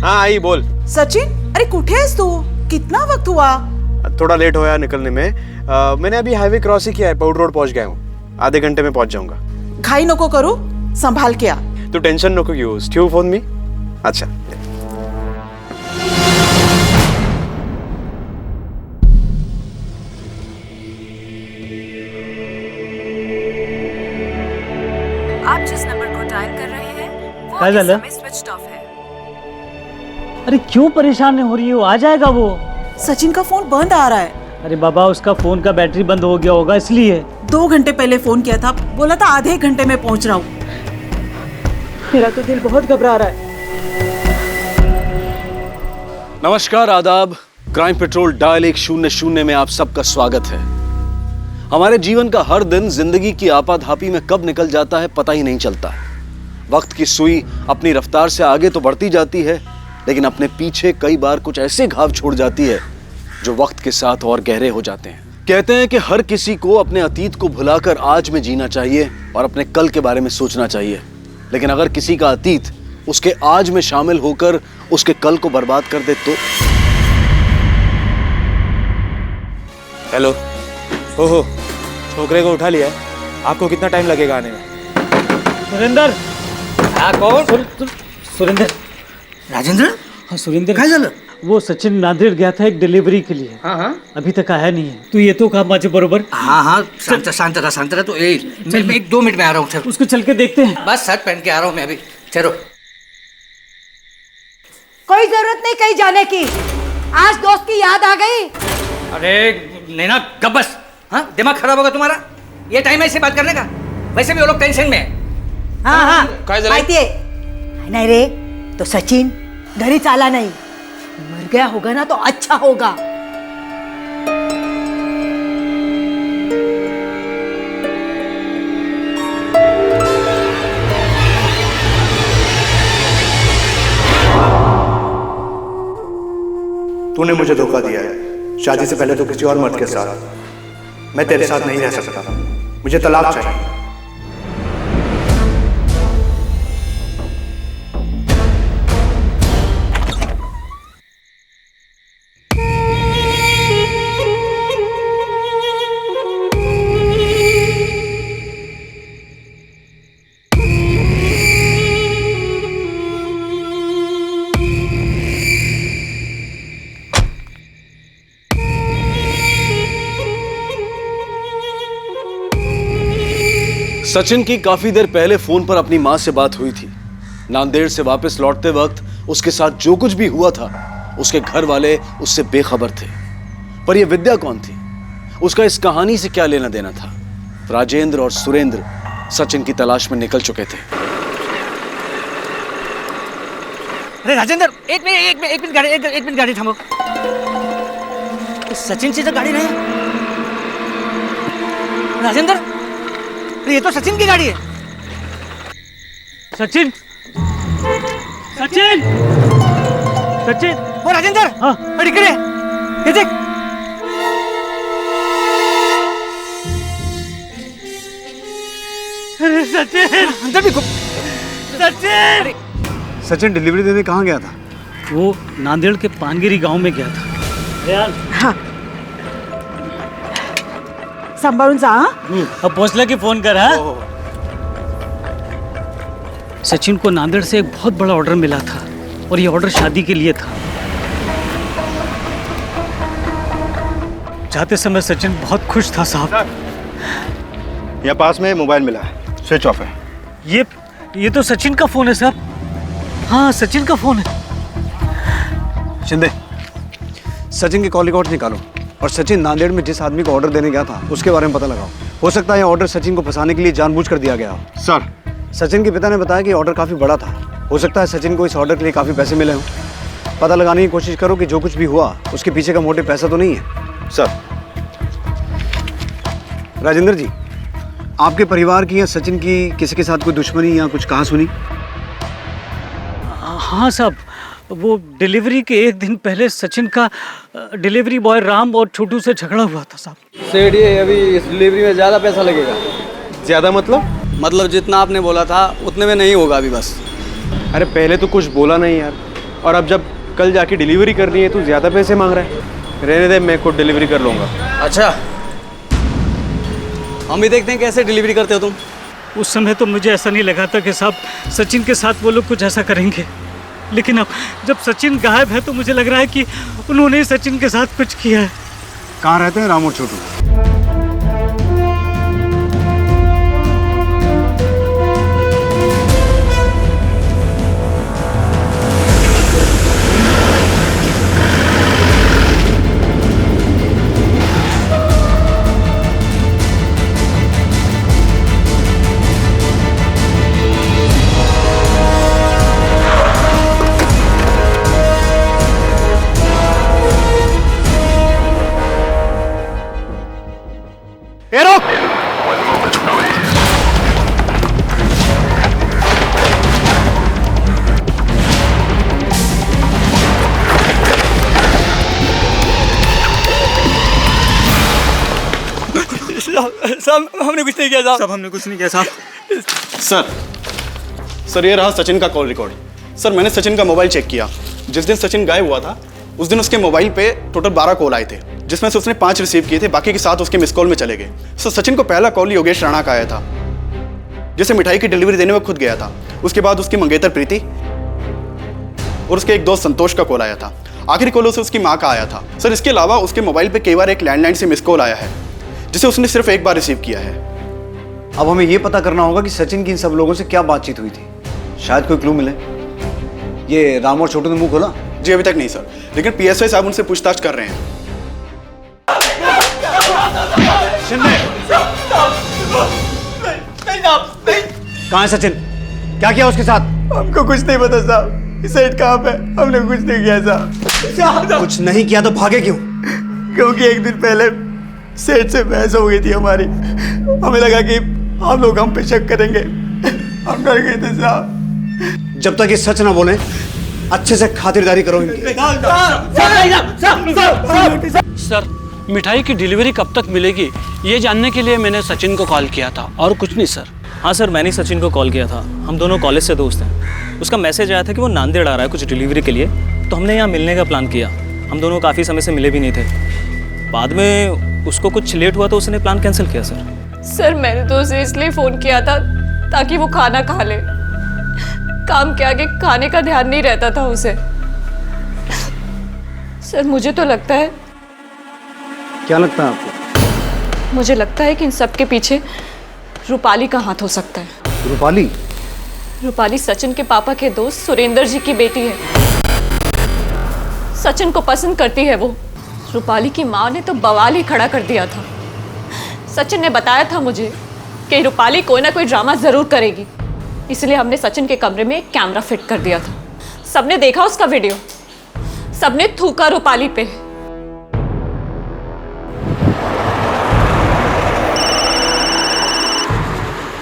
हाँ आई बोल। सचिन, अरे कुठे आहेस तू? कितना वक्त हुआ? थोड़ा लेट होया निकलने में। मैंने अभी हाईवे क्रॉस ही किया है, पाउडर रोड पहुंच गया हूँ। आधे घंटे में पहुंच जाऊंगा। घाई नको करू, संभाल के आ। तू टेंशन नको घेऊ, स्टू फोन मी। अच्छा आप जिस नंबर को डायल कर रहे हैं वो काय इस झालं? समय स्विच्ड ऑफ है। अरे क्यों परेशान हो रही हो? आ जाएगा वो। सचिन का फोन बंद आ रहा है। अरे बाबा, उसका फोन का बैटरी बंद हो गया होगा इसलिए। 2 घंटे पहले फोन किया था, बोला था आधे घंटे में पहुंच रहा हूँ। मेरा तो दिल बहुत घबरा रहा है। नमस्कार, आदाब। क्राइम पेट्रोल डायल 100 में आप सबका स्वागत है। हमारे जीवन का हर दिन जिंदगी की आपाधापी में कब निकल जाता है पता ही नहीं चलता। वक्त की सुई अपनी रफ्तार से आगे तो बढ़ती जाती है, लेकिन अपने पीछे कई बार कुछ ऐसे घाव छोड़ जाती है जो वक्त के साथ और गहरे हो जाते हैं। कहते हैं कि हर किसी को अपने अतीत को भुलाकर आज में जीना चाहिए और अपने कल के बारे में सोचना चाहिए, लेकिन अगर किसी का अतीत उसके आज में शामिल होकर उसके कल को बर्बाद कर दे तो। हेलो। ओहो, छोकरे को उठा लिया है। आपको कितना टाइम लगेगा आने में? सुरेंद्र। हाँ कौन? सुरेंद्र। राजेंद्र? हाँ सुरेंद्र। काय झालं? वो सचिन नांदेड़ गया था एक डिलीवरी के लिए। हाँ अभी तक आया नहीं है। तू येतो का माझे बरोबर? हाँ शांत रहा तो मैं 1-2 मिनट में आ रहा हूँ। उसको चल के देखते हैं। बस शर्ट पहन के आ रहा हूँ मैं अभी। चलो। कोई जरूरत नहीं कहीं जाने की। आज दोस्त की याद आ गई। अरे नैना कब बस। हाँ दिमाग खराब होगा तुम्हारा? ये टाइम है इसे बात करने का? वैसे भी वो लोग टेंशन में है। हाँ काय झालं? माहिती आहे नाही रे, तो सचिन घरी चाला नहीं। मर गया होगा ना तो अच्छा होगा। तूने मुझे धोखा दिया है। शादी से पहले तो किसी और मर्द के साथ। मैं तेरे साथ नहीं रह सकता। मुझे तलाक चाहिए। सचिन की काफी देर पहले फोन पर अपनी मां से बात हुई थी। नांदेड़ से वापस लौटते वक्त उसके साथ जो कुछ भी हुआ था उसके घर वाले उससे बेखबर थे। पर यह विद्या कौन थी? उसका इस कहानी से क्या लेना देना था? राजेंद्र और सुरेंद्र सचिन की तलाश में निकल चुके थे। अरे राजेंद्र एक मिनट गाड़ी थांबो। सचिनची तर गाडी नाही। राजेंद्र, अरे ये तो सचिन की गाड़ी है। सचिन। सचिन। सचिन। ओ राजेंद्र। हाँ। अरे इकडे हे देख। अरे सचिन। अंदर भी सचिन। सचिन डिलीवरी देने कहाँ गया था? वो नांदेड़ के पानगिरी गांव में गया था। रेहान, हाँ, सांभाळून जा। हाँ? अब पहुंचला की फोन कर। हाँ? सचिन को नांदेड़ से एक बहुत बड़ा ऑर्डर मिला था और ये ऑर्डर शादी के लिए था। जाते समय सचिन बहुत खुश था साहब। यहाँ पास में मोबाइल मिला है, स्विच ऑफ है। ये तो सचिन का फोन है साहब। हाँ सचिन का फोन है। शिंदे, सचिन के कॉल रिकॉर्ड निकालो और सचिन नांदेड़ में जिस आदमी को ऑर्डर देने गया था उसके बारे में पता लगाओ। हो सकता है यह ऑर्डर सचिन को फंसाने के लिए जानबूझकर दिया गया हो। सर, सचिन के पिता ने बताया कि ऑर्डर काफ़ी बड़ा था। हो सकता है सचिन को इस ऑर्डर के लिए काफ़ी पैसे मिले हों। पता लगाने की कोशिश करो कि जो कुछ भी हुआ उसके पीछे का मोटिव पैसा तो नहीं है। सर। राजेंद्र जी, आपके परिवार की या सचिन की किसी के साथ कोई दुश्मनी या कुछ कहा सुनी? हाँ साहब, वो डिलीवरी के एक दिन पहले सचिन का डिलीवरी बॉय राम और छोटू से झगड़ा हुआ था साहब। सेठ, ये अभी इस डिलीवरी में ज़्यादा पैसा लगेगा। ज़्यादा मतलब जितना आपने बोला था उतने में नहीं होगा अभी बस। अरे पहले तो कुछ बोला नहीं यार। और अब जब कल जाके डिलीवरी करनी है तो ज़्यादा पैसे मांग रहा है। रहने दे, मैं खुद डिलीवरी कर लूँगा। अच्छा, हम भी देखते हैं कैसे डिलीवरी करते हो तुम। उस समय तो मुझे ऐसा नहीं लगा था कि साहब सचिन के साथ वो लोग कुछ ऐसा करेंगे, लेकिन अब जब सचिन गायब है तो मुझे लग रहा है कि उन्होंने ही सचिन के साथ कुछ किया है। कहाँ रहते हैं राम और छोटू? साहब हमने कुछ नहीं किया साहब। हमने कुछ नहीं किया साहब। सर ये रहा सचिन का कॉल रिकॉर्ड। सर मैंने सचिन का मोबाइल चेक किया। जिस दिन सचिन गायब हुआ था उस दिन उसके मोबाइल पे टोटल 12 कॉल आए थे, जिसमें से उसने 5 रिसीव किए थे, बाकी के 7 उसके मिस कॉल में चले गए। सर सचिन को पहला कॉल योगेश राणा का आया था, जिसे मिठाई की डिलीवरी देने में खुद गया था। उसके बाद उसकी मंगेतर प्रीति और उसके एक दोस्त संतोष का कॉल आया था। आखिरी कॉल से उसकी माँ का आया था। सर इसके अलावा उसके मोबाइल पे कई बार एक लैंडलाइन से मिस कॉल आया है, जिसे उसने सिर्फ एक बार रिसीव किया है। अब हमें यह पता करना होगा कि सचिन की इन सब लोगों से क्या बातचीत हुई थी। शायद कोई क्लू मिले। ये राम और छोटू ने मुंह खोला? जी अभी तक नहीं सर, लेकिन पीएसआई साहब उनसे पूछताछ कर रहे हैं। कहाँ है सचिन? क्या किया उसके साथ? हमको कुछ नहीं पता साहब। सेठ कहाँ पे? हमने कुछ नहीं किया साहब। कुछ नहीं किया तो भागे क्यों? क्योंकि एक दिन पहले सेठ से बहस हो गई थी हमारी। हमें लगा कि हम लोग हम पे शक करेंगे, हम डर गए थे साहब। जब तक ये सच ना बोले अच्छे से खातिरदारी करो इनकी। सर मिठाई की डिलीवरी कब तक मिलेगी ये जानने के लिए मैंने सचिन को कॉल किया था, और कुछ नहीं सर। हाँ सर, मैंने सचिन को कॉल किया था। हम दोनों कॉलेज से दोस्त हैं। उसका मैसेज आया था कि वो नांदेड़ आ रहा है कुछ डिलीवरी के लिए, तो हमने यहाँ मिलने का प्लान किया। हम दोनों काफ़ी समय से मिले भी नहीं थे। बाद में उसको कुछ लेट हुआ तो उसने प्लान कैंसिल किया सर मैंने तो उसे इसलिए फ़ोन किया था ताकि वो खाना खा ले। काम के आगे खाने का ध्यान नहीं रहता था उसे। सर मुझे तो लगता है। क्या लगता है आपको? मुझे लगता है कि इन सब के पीछे रूपाली का हाथ हो सकता है। रूपाली? रूपाली सचिन के पापा के दोस्त सुरेंद्र जी की बेटी है। सचिन को पसंद करती है वो। रूपाली की माँ ने तो बवाल ही खड़ा कर दिया था। सचिन ने बताया था मुझे कि रूपाली कोई ना कोई ड्रामा ज़रूर करेगी, इसलिए हमने सचिन के कमरे में एक कैमरा फिट कर दिया था। सबने देखा उसका वीडियो, सबने थूका रूपाली पे।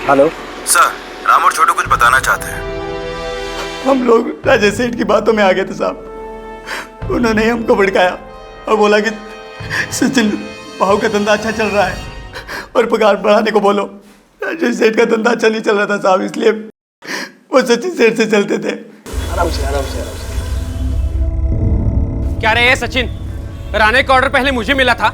हेलो सर, राम और छोटू कुछ बताना चाहते हैं। हम लोग राजेश सेठ की बातों में आ गए थे साहब। उन्होंने ही हमको भड़काया और बोला कि सचिन भाव का धंधा अच्छा चल रहा है और पगार बढ़ाने को बोलो। राजेश सेठ का धंधा अच्छा नहीं चल रहा था साहब, इसलिए वो सचिन सेठ से चलते थे। आराम से आराम से आराम से। क्या रे सचिन, राणे का ऑर्डर पहले मुझे मिला था,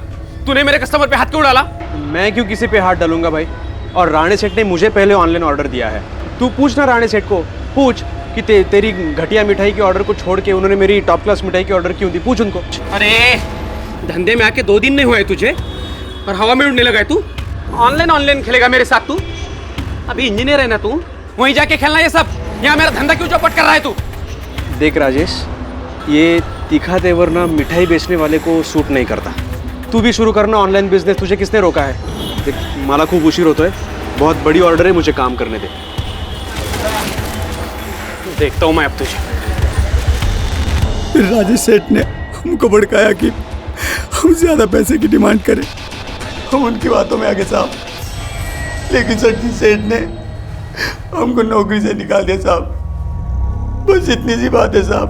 तूने मेरे कस्टमर पे हाथ क्यों डाला? मैं क्यों किसी पे हाथ डालूंगा भाई? और राणे सेठ ने मुझे पहले ऑनलाइन ऑर्डर दिया है। तू पूछ ना राणे सेठ को, पूछ कि तेरी घटिया मिठाई के ऑर्डर को छोड़ के उन्होंने मेरी टॉप क्लास मिठाई की ऑर्डर क्यों दी, पूछ उनको। अरे धंधे में आके 2 दिन नहीं हुए तुझे और हवा में उड़ने लगा है तू। ऑनलाइन खेलेगा मेरे साथ तू? अभी इंजीनियर है ना तू, वहीं जाके खेलना ये सब। यहाँ मेरा धंधा क्यों चौपट कर रहा है तू? देख राजेश, ये तीखा तेवर ना मिठाई बेचने वाले को सूट नहीं करता। तू भी शुरू करना ऑनलाइन बिजनेस, तुझे किसने रोका है? देख मला खूप उशीर होतोय, बहुत बड़ी ऑर्डर है, मुझे काम करने दे। देखता हूँ मैं अब तुझे। फिर राजेश सेठ ने हमको भड़काया कि हम ज्यादा पैसे की डिमांड करें। हम उनकी बातों में आ गए साहब, लेकिन सचिन सेठ ने हमको नौकरी से निकाल दिया साहब। बस इतनी सी बात है साहब।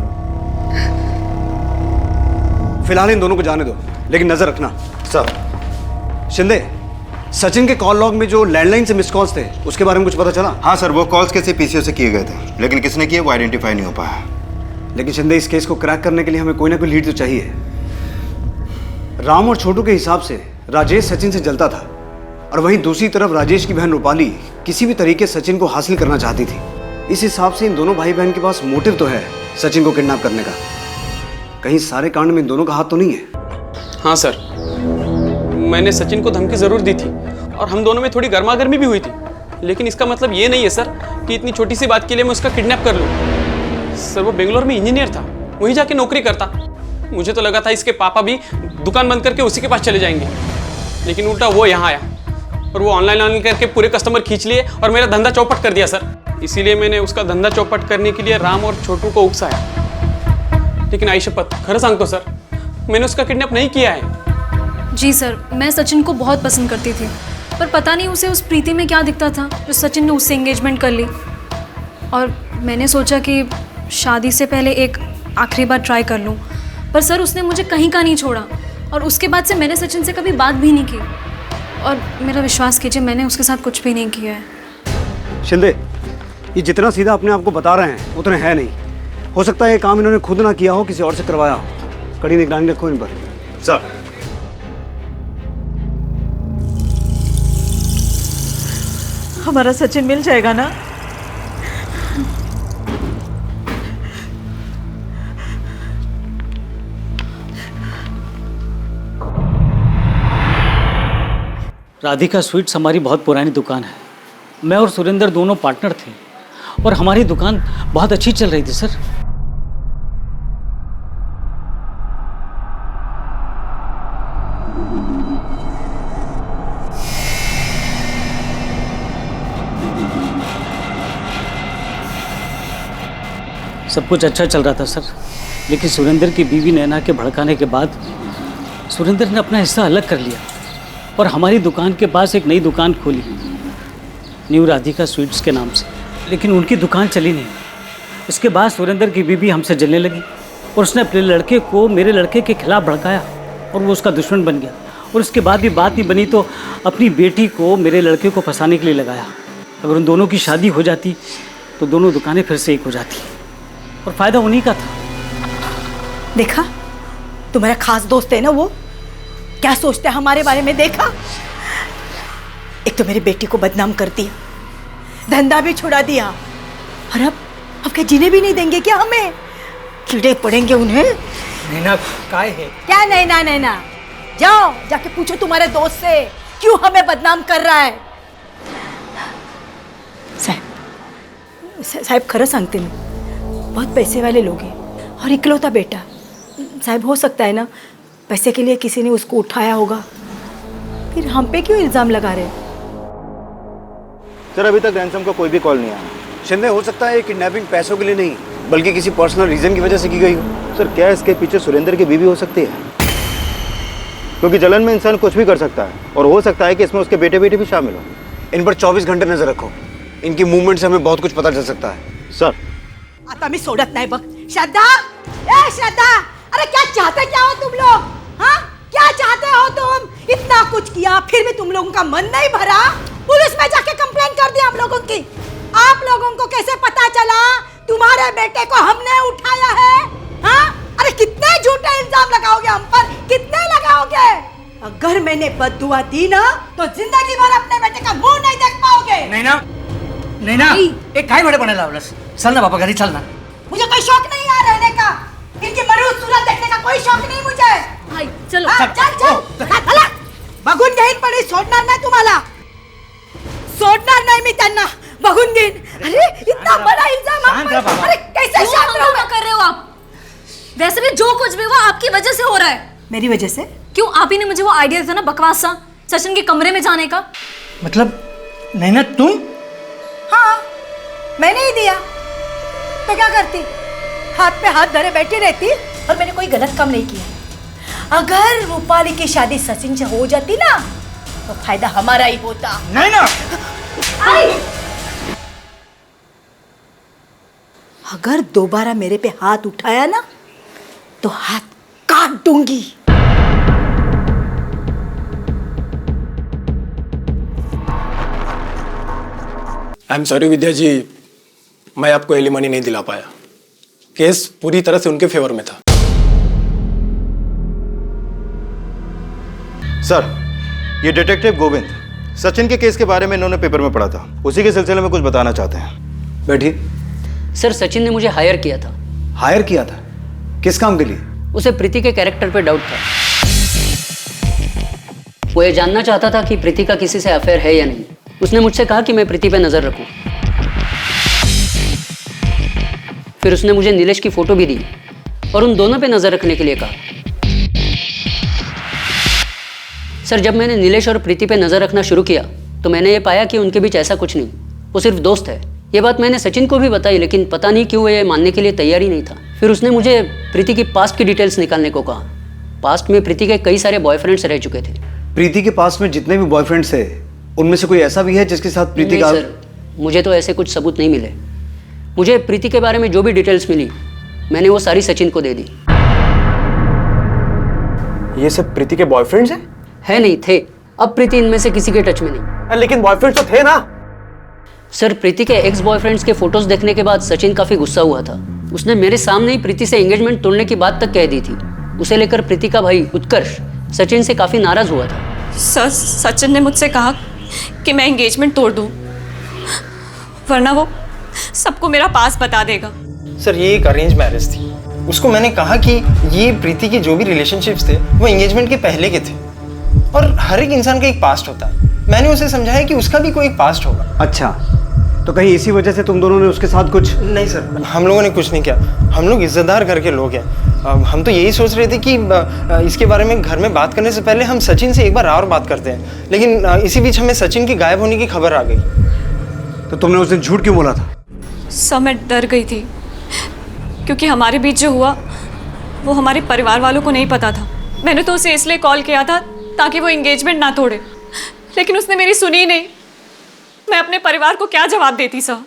फिलहाल इन दोनों को जाने दो, लेकिन नजर रखना। सर शिंदे, सचिन के कॉल लॉग में जो लैंडलाइन से मिस कॉल्स थे उसके बारे में कुछ पता चला? हाँ सर, वो कॉल्स किसी पीसीओ से किए गए थे, लेकिन किसने किए वो आइडेंटिफाई नहीं हो पाया। लेकिन शिंदे, इस केस को क्रैक करने के लिए हमें कोई ना कोई लीड तो चाहिए। राम और छोटू के हिसाब से राजेश सचिन से जलता था, और वहीं दूसरी तरफ राजेश की बहन रूपाली किसी भी तरीके सचिन को हासिल करना चाहती थी। इस हिसाब से इन दोनों भाई बहन के पास मोटिव तो है सचिन को किडनैप करने का। कहीं सारे कांड में इन दोनों का हाथ तो नहीं है? हाँ सर, मैंने सचिन को धमकी ज़रूर दी थी और हम दोनों में थोड़ी गर्मागर्मी भी हुई थी, लेकिन इसका मतलब ये नहीं है सर कि इतनी छोटी सी बात के लिए मैं उसका किडनैप कर लूँ। सर वो बेंगलोर में इंजीनियर था, वहीं जाके नौकरी करता। मुझे तो लगा था इसके पापा भी दुकान बंद करके उसी के पास चले जाएंगे, लेकिन उल्टा वो यहाँ आया और वो ऑनलाइन करके पूरे कस्टमर खींच लिए और मेरा धंधा चौपट कर दिया सर। इसीलिए मैंने उसका धंधा चौपट करने के लिए राम और छोटू को उकसाया। लेकिन आई शपथ, खरं सांगतो सर, मैंने उसका किडनैप नहीं किया है। जी सर, मैं सचिन को बहुत पसंद करती थी, पर पता नहीं उसे उस प्रीति में क्या दिखता था जो सचिन ने उससे एंगेजमेंट कर ली। और मैंने सोचा कि शादी से पहले एक आखिरी बार ट्राई कर लूँ, पर सर उसने मुझे कहीं का नहीं छोड़ा और उसके बाद से मैंने सचिन से कभी बात भी नहीं की। और मेरा विश्वास कीजिए, मैंने उसके साथ कुछ भी नहीं किया है। शिंदे, ये जितना सीधा अपने आप को बता रहे हैं उतना है नहीं। हो सकता है ये काम इन्होंने खुद ना किया हो, किसी और से करवाया हो। कड़ी निगरानी रखो इन पर। सर, हमारा सचिन मिल जाएगा ना? राधिका स्वीट्स हमारी बहुत पुरानी दुकान है। मैं और सुरेंद्र दोनों पार्टनर थे और हमारी दुकान बहुत अच्छी चल रही थी सर। सब कुछ अच्छा चल रहा था सर, लेकिन सुरेंद्र की बीवी नैना के भड़काने के बाद सुरेंद्र ने अपना हिस्सा अलग कर लिया और हमारी दुकान के पास एक नई दुकान खोली, न्यू राधिका स्वीट्स के नाम से। लेकिन उनकी दुकान चली नहीं। इसके बाद सुरेंद्र की बीवी हमसे जलने लगी और उसने अपने लड़के को मेरे लड़के के खिलाफ भड़काया और वो उसका दुश्मन बन गया। और उसके बाद भी बात नहीं बनी तो अपनी बेटी को मेरे लड़के को फंसाने के लिए लगाया। अगर उन दोनों की शादी हो जाती तो दोनों दुकानें फिर से एक हो जाती और फ़ायदा उन्हीं का था। देखा, तुम्हारा खास दोस्त है ना वो, क्या सोचता है हमारे बारे में? देखा, एक तो मेरी बेटी को बदनाम कर दिया, धंधा भी छुड़ा दिया, और अब क्या जीने भी नहीं देंगे क्या हमें? कीड़े पड़ेंगे उन्हें। नैना काय है? क्या नैना नैना? जाओ जाके पूछो तुम्हारे दोस्त से क्यों हमें बदनाम कर रहा है। साहब खरं सांगते मी, बहुत पैसे वाले लोग हैं और इकलौता बेटा। साहब हो सकता है ना पैसे के लिए किसी ने उसको उठाया होगा, फिर हम पे क्यों इल्जाम लगा रहे? सर, अभी तक रैंसम का कोई भी कॉल नहीं आया। शिंदे, हो सकता है किडनैपिंग पैसों के लिए नहीं बल्कि किसी पर्सनल रीजन की वजह से की गई हो। सर, क्या इसके पीछे सुरेंद्र की बीवी हो सकती है? क्योंकि जलन में इंसान कुछ भी कर सकता है और हो सकता है कि इसमें उसके बेटे बेटी भी शामिल हो। इन पर 24 घंटे नजर रखो, इनकी मूवमेंट से हमें बहुत कुछ पता चल सकता है। सर, आता मी सोडत नाही बघ। श्रद्धा, ए श्रद्धा, अरे क्या चाहते क्या हो तुम लोग? हाँ, क्या चाहते हो तुम? इतना कुछ किया फिर भी तुम लोगों का मन नहीं भरा? पुलिस में जाके कंप्लेंट कर दिया हम लोगों की। आप लोगों को कैसे पता चला तुम्हारे बेटे को हमने उठाया है? हाँ, अरे कितने झूठे इल्जाम लगाओगे हम पर? कितने लगाओगे? अगर मैंने बददुआ दी ना तो जिंदगी भर अपने बेटे का मुंह नहीं देख पाओगे। नैना, नैना, एक काय बड़े बने लावलस? चल ना बाबा, घरी चल ना। मुझे कोई शौक नहीं है रहने का, इनकी मरूद सूरत देखने का कोई शौक नहीं मुझे। भाई चलो, चल बघून घेईन, पण सोडणार नाही तुम्हाला, सोडणार नाही मी त्यांना, बघून घेईन। अरे इतना बड़ा इल्जाम आप पर, अरे कैसे शांत कर रहे हो आप? वैसे भी जो कुछ भी हुआ आपकी वजह से हो रहा है। मेरी वजह से? क्यों? आप ही ने मुझे वो आइडिया दिया ना बकवास सा सचिन के कमरे में जाने का। मतलब नैना तुम? हाँ, मैंने ही दिया तो क्या करती? हाथ पे हाथ धरे बैठी रहती और मैंने कोई गलत काम नहीं किया। अगर रूपाली की शादी सचिन से हो जाती ना तो फायदा हमारा ही होता। नहीं ना, अगर दोबारा मेरे पे हाथ उठाया ना तो हाथ काट दूंगी। आई एम सॉरी विद्या जी, मैं आपको एलिमनी नहीं दिला पाया। केस पूरी तरह से उनके फेवर में था। सर, ये डिटेक्टिव गोविंद सचिन के केस के बारे में इन्होंने पेपर में पढ़ा था, उसी के सिलसिले में कुछ बताना चाहते हैं। बैठिए। सर, सचिन ने मुझे हायर किया था। हायर किया था? किस काम के लिए? उसे प्रीति के कैरेक्टर पे डाउट था। वो ये जानना चाहता था कि प्रीति का किसी से अफेयर है या नहीं। उसने मुझसे कहा कि मैं प्रीति पे नजर रखूं। फिर उसने मुझे नीलेश की फोटो भी दी और उन दोनों पे नजर रखने के लिए कहा। सर, जब मैंने नीलेश और प्रीति पे नजर रखना शुरू किया तो मैंने ये पाया कि उनके बीच ऐसा कुछ नहीं, वो सिर्फ दोस्त है। ये बात मैंने सचिन को भी बताई, लेकिन पता नहीं क्यों वो ये मानने के लिए तैयार ही नहीं था। फिर उसने मुझे प्रीति की पास्ट की डिटेल्स निकालने को कहा। पास्ट में प्रीति के कई सारे बॉयफ्रेंड्स रह चुके थे। प्रीति के पास में जितने भी बॉयफ्रेंड्स थे उनमें से कोई ऐसा भी है जिसके साथ प्रीति का? सर, मुझे तो ऐसे कुछ सबूत नहीं मिले। मुझे प्रीति के बारे में जो भी डिटेल्स मिली मैंने वो सारी सचिन को दे दी। ये सब प्रीति के बॉयफ्रेंड्स हैं? है नहीं, थे। अब प्रीति इनमें से किसी के टच में नहीं। लेकिन बॉयफ्रेंड्स तो थे ना? सर, प्रीति के एक्स बॉयफ्रेंड्स के फोटोज देखने के बाद सचिन काफी गुस्सा हुआ था। उसने मेरे सामने ही प्रीति से एंगेजमेंट तोड़ने की बात तक कह दी थी। उसे लेकर प्रीति का भाई उत्कर्ष सचिन से काफी नाराज हुआ था। सर, सचिन ने मुझसे कहा कि मैं एंगेजमेंट तोड़ दूं, वरना वो सबको मेरा पास बता देगा। सर, ये एक अरेंज मैरिज थी। उसको मैंने कहा कि ये प्रीति के जो भी रिलेशनशिप्स थे वो एंगेजमेंट के पहले के थे और हर एक इंसान का एक पास्ट होता है। मैंने उसे समझाया कि उसका भी कोई एक पास्ट होगा। अच्छा, तो कहीं इसी वजह से तुम दोनों ने उसके साथ कुछ? नहीं सर, हम लोगों ने कुछ नहीं किया। हम लोग इज्जतदार घर के लोग हैं। हम तो यही सोच रहे थे कि इसके बारे में घर में बात करने से पहले हम सचिन से एक बार और बात करते हैं, लेकिन इसी बीच हमें सचिन के गायब होने की खबर आ गई। तो तुमने उस दिन झूठ क्यों बोला था? सर, मैं डर गई थी क्योंकि हमारे बीच जो हुआ वो हमारे परिवार वालों को नहीं पता था। मैंने तो उसे इसलिए कॉल किया था ताकि वो एंगेजमेंट ना तोड़े, लेकिन उसने मेरी सुनी ही नहीं। मैं अपने परिवार को क्या जवाब देती सर?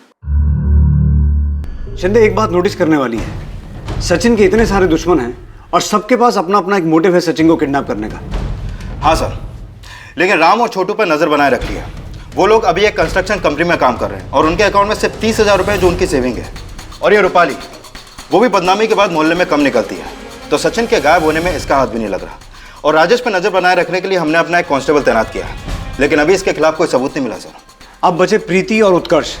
शिंदे, एक बात नोटिस करने वाली है। सचिन के इतने सारे दुश्मन हैं और सबके पास अपना अपना एक मोटिव है सचिन को किडनैप करने का। हाँ सर, लेकिन राम और छोटू पर नजर बनाए रखी है। वो लोग अभी एक कंस्ट्रक्शन कंपनी में काम कर रहे हैं और उनके अकाउंट में सिर्फ 30,000 रुपए जो उनकी सेविंग है। और ये रूपाली, वो भी बदनामी के बाद मोहल्ले में कम निकलती है, तो सचिन के गायब होने में इसका हाथ भी नहीं लग रहा। और राजेश पर नजर बनाए रखने के लिए हमने अपना एक कांस्टेबल तैनात किया है, लेकिन अभी इसके खिलाफ कोई सबूत नहीं मिला सर। अब बचे प्रीति और उत्कर्ष।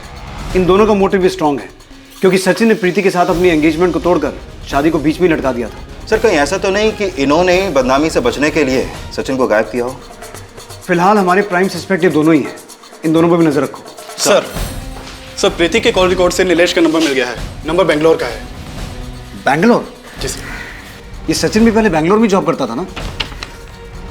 इन दोनों का मोटिव भी स्ट्रांग है क्योंकि सचिन ने प्रीति के साथ अपनी एंगेजमेंट को तोड़कर शादी को बीच में लटका दिया था। सर, कहीं ऐसा तो नहीं कि इन्होंने बदनामी से बचने के लिए सचिन को गायब किया हो? फिलहाल हमारे प्राइम सस्पेक्ट ये दोनों ही हैं। इन दोनों पर भी नजर रखो। सर, प्रीति के कॉल रिकॉर्ड से नीलेश का नंबर मिल गया है। नंबर बेंगलोर का है। बैंगलोर? जी सर। ये सचिन भी पहले बैंगलोर में जॉब करता था ना?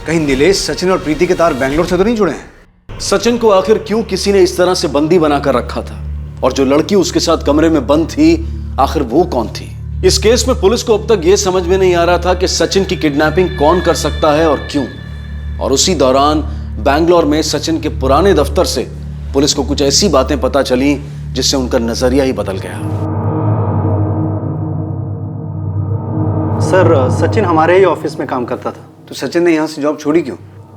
कहीं नीलेश, सचिन और प्रीति के तार बैंगलोर से तो नहीं जुड़े हैं? सचिन को आखिर क्यों किसी ने इस तरह से बंदी बनाकर रखा था, और जो लड़की उसके साथ कमरे में बंद थी आखिर वो कौन थी? इस केस में पुलिस को अब तक यह समझ में नहीं आ रहा था कि सचिन की किडनैपिंग कौन कर सकता है और क्यों। और उसी दौरान बैंगलोर में सचिन के पुराने दफ्तर से पुलिस को कुछ ऐसी बातें पता चली जिससे उनका नजरिया ही बदल गया। सर, सचिन हमारे ही ऑफिस में काम करता था। तो सचिन ने यहाँ से जॉब छोड़ी क्यों?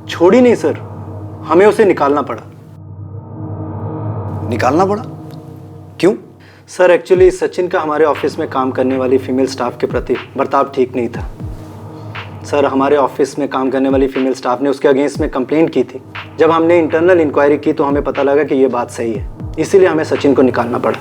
छोड़ी नहीं सर, हमें उसे निकालना पड़ा। निकालना पड़ा? क्यों? सर, एक्चुअली सचिन का हमारे ऑफिस में काम करने वाली फीमेल स्टाफ के प्रति बर्ताव ठीक नहीं था। सर, हमारे ऑफिस में काम करने वाली फीमेल स्टाफ ने उसके अगेंस्ट में कंप्लेंट की थी। जब हमने इंटरनल इंक्वायरी की तो हमें पता लगा कि ये बात सही है, इसीलिए हमें सचिन को निकालना पड़ा।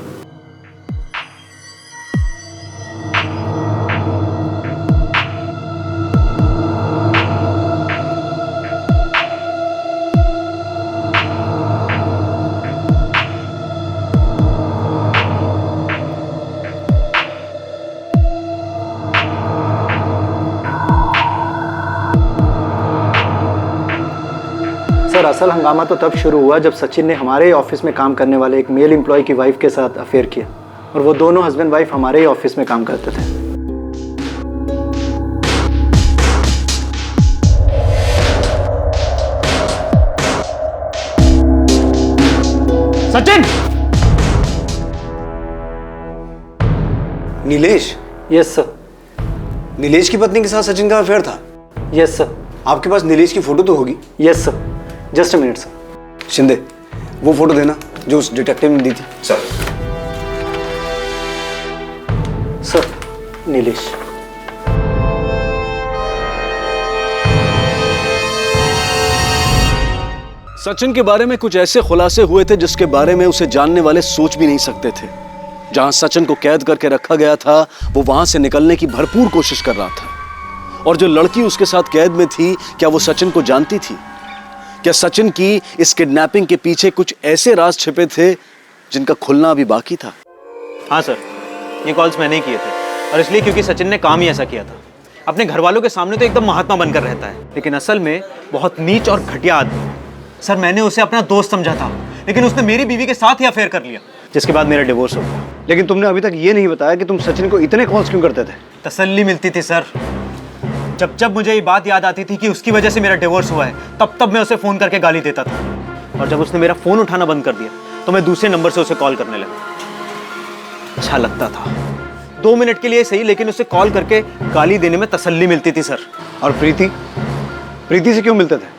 सर, असल हंगामा तो तब शुरू हुआ जब सचिन ने हमारे ही ऑफिस में काम करने वाले एक मेल एम्प्लॉय की वाइफ के साथ अफेयर किया, और वो दोनों हस्बैंड वाइफ हमारे ही ऑफिस में काम करते थे। सचिन! नीलेश? Yes sir. नीलेश की पत्नी के साथ सचिन का अफेयर था? Yes sir. आपके पास नीलेश की फोटो तो होगी? Yes sir. Just a minute sir. Shinde, वो फोटो देना जो उस डिटेक्टिव ने दी थी। सर। सर, नीलेश। सचिन के बारे में कुछ ऐसे खुलासे हुए थे जिसके बारे में उसे जानने वाले सोच भी नहीं सकते थे। जहां सचिन को कैद करके रखा गया था, वो वहां से निकलने की भरपूर कोशिश कर रहा था। और जो लड़की उसके साथ कैद में थी, क्या वो सचिन को जानती थी? क्या सचिन की इस किडनैपिंग के पीछे कुछ ऐसे राज छिपे थे जिनका खुलना अभी बाकी था? हाँ सर, ये कॉल्स मैंने ही किए थे, और इसलिए क्योंकि सचिन ने काम ही ऐसा किया था। अपने घर वालों के सामने तो एकदम महात्मा बनकर रहता है, लेकिन असल में बहुत नीच और घटिया आदमी। सर, मैंने उसे अपना दोस्त समझा था, लेकिन उसने मेरी बीवी के साथ ही अफेयर कर लिया, जिसके बाद मेरा डिवोर्स हो गया। लेकिन तुमने अभी तक ये नहीं बताया कि तुम सचिन को इतने कॉल्स क्यों करते थे? तसल्ली मिलती थी सर। जब जब मुझे ये बात याद आती थी कि उसकी वजह से मेरा डिवोर्स हुआ है, तब तब मैं उसे फ़ोन करके गाली देता था। और जब उसने मेरा फ़ोन उठाना बंद कर दिया, तो मैं दूसरे नंबर से उसे कॉल करने लगा। अच्छा लगता था, 2 मिनट के लिए सही, लेकिन उसे कॉल करके गाली देने में तसल्ली मिलती थी सर। और प्रीति से क्यों मिलते थे?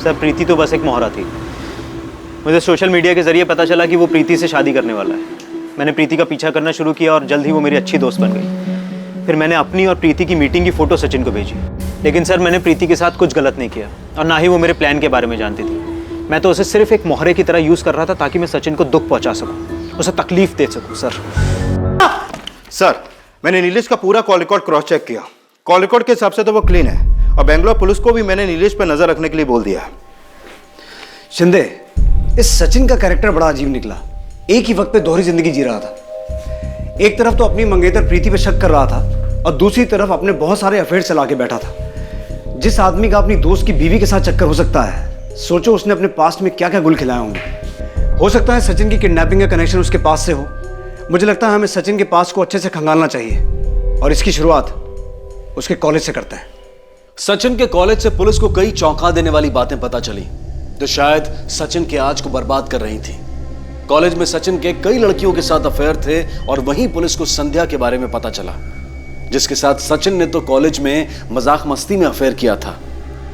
सर, प्रीति तो बस एक मोहरा थी। मुझे सोशल मीडिया के जरिए पता चला कि वो प्रीति से शादी करने वाला है। मैंने प्रीति का पीछा करना शुरू किया और जल्द ही वो मेरी अच्छी दोस्त बन गई। फिर मैंने अपनी और प्रीति की मीटिंग की फ़ोटो सचिन को भेजी। लेकिन सर, मैंने प्रीति के साथ कुछ गलत नहीं किया, और ना ही वो मेरे प्लान के बारे में जानती थी। मैं तो उसे सिर्फ एक मोहरे की तरह यूज़ कर रहा था, ताकि मैं सचिन को दुख पहुँचा सकूँ, उसे तकलीफ दे सकूँ। सर, मैंने नीलेश का पूरा कॉल रिकॉर्ड क्रॉस चेक किया। कॉल रिकॉर्ड के हिसाब से तो वो क्लीन है, और बेंगलोर पुलिस को भी मैंने नीलेश पर नजर रखने के लिए बोल दिया है। शिंदे, इस सचिन का कैरेक्टर बड़ा अजीब निकला। एक ही वक्त पे दोहरी जिंदगी जी रहा था। एक तरफ तो अपनी मंगेतर प्रीति पे शक कर रहा था, और दूसरी तरफ अपने बहुत सारे अफेयर चला के बैठा था। जिस आदमी का अपनी दोस्त की बीवी के साथ चक्कर हो सकता है, सोचो उसने अपने पास्ट में क्या क्या गुल खिलाए होंगे। हो सकता है सचिन की किडनैपिंग का कनेक्शन उसके पास से हो। मुझे लगता है हमें सचिन के पास को अच्छे से खंगालना चाहिए, और इसकी शुरुआत उसके कॉलेज से करता है। सचिन के कॉलेज से पुलिस को कई चौंका देने वाली बातें पता चली, जो शायद सचिन के आज को बर्बाद कर रही थी। कॉलेज में सचिन के कई लड़कियों के साथ अफेयर थे, और वहीं पुलिस को संध्या के बारे में पता चला, जिसके साथ सचिन ने तो कॉलेज में मजाक मस्ती में अफेयर किया था,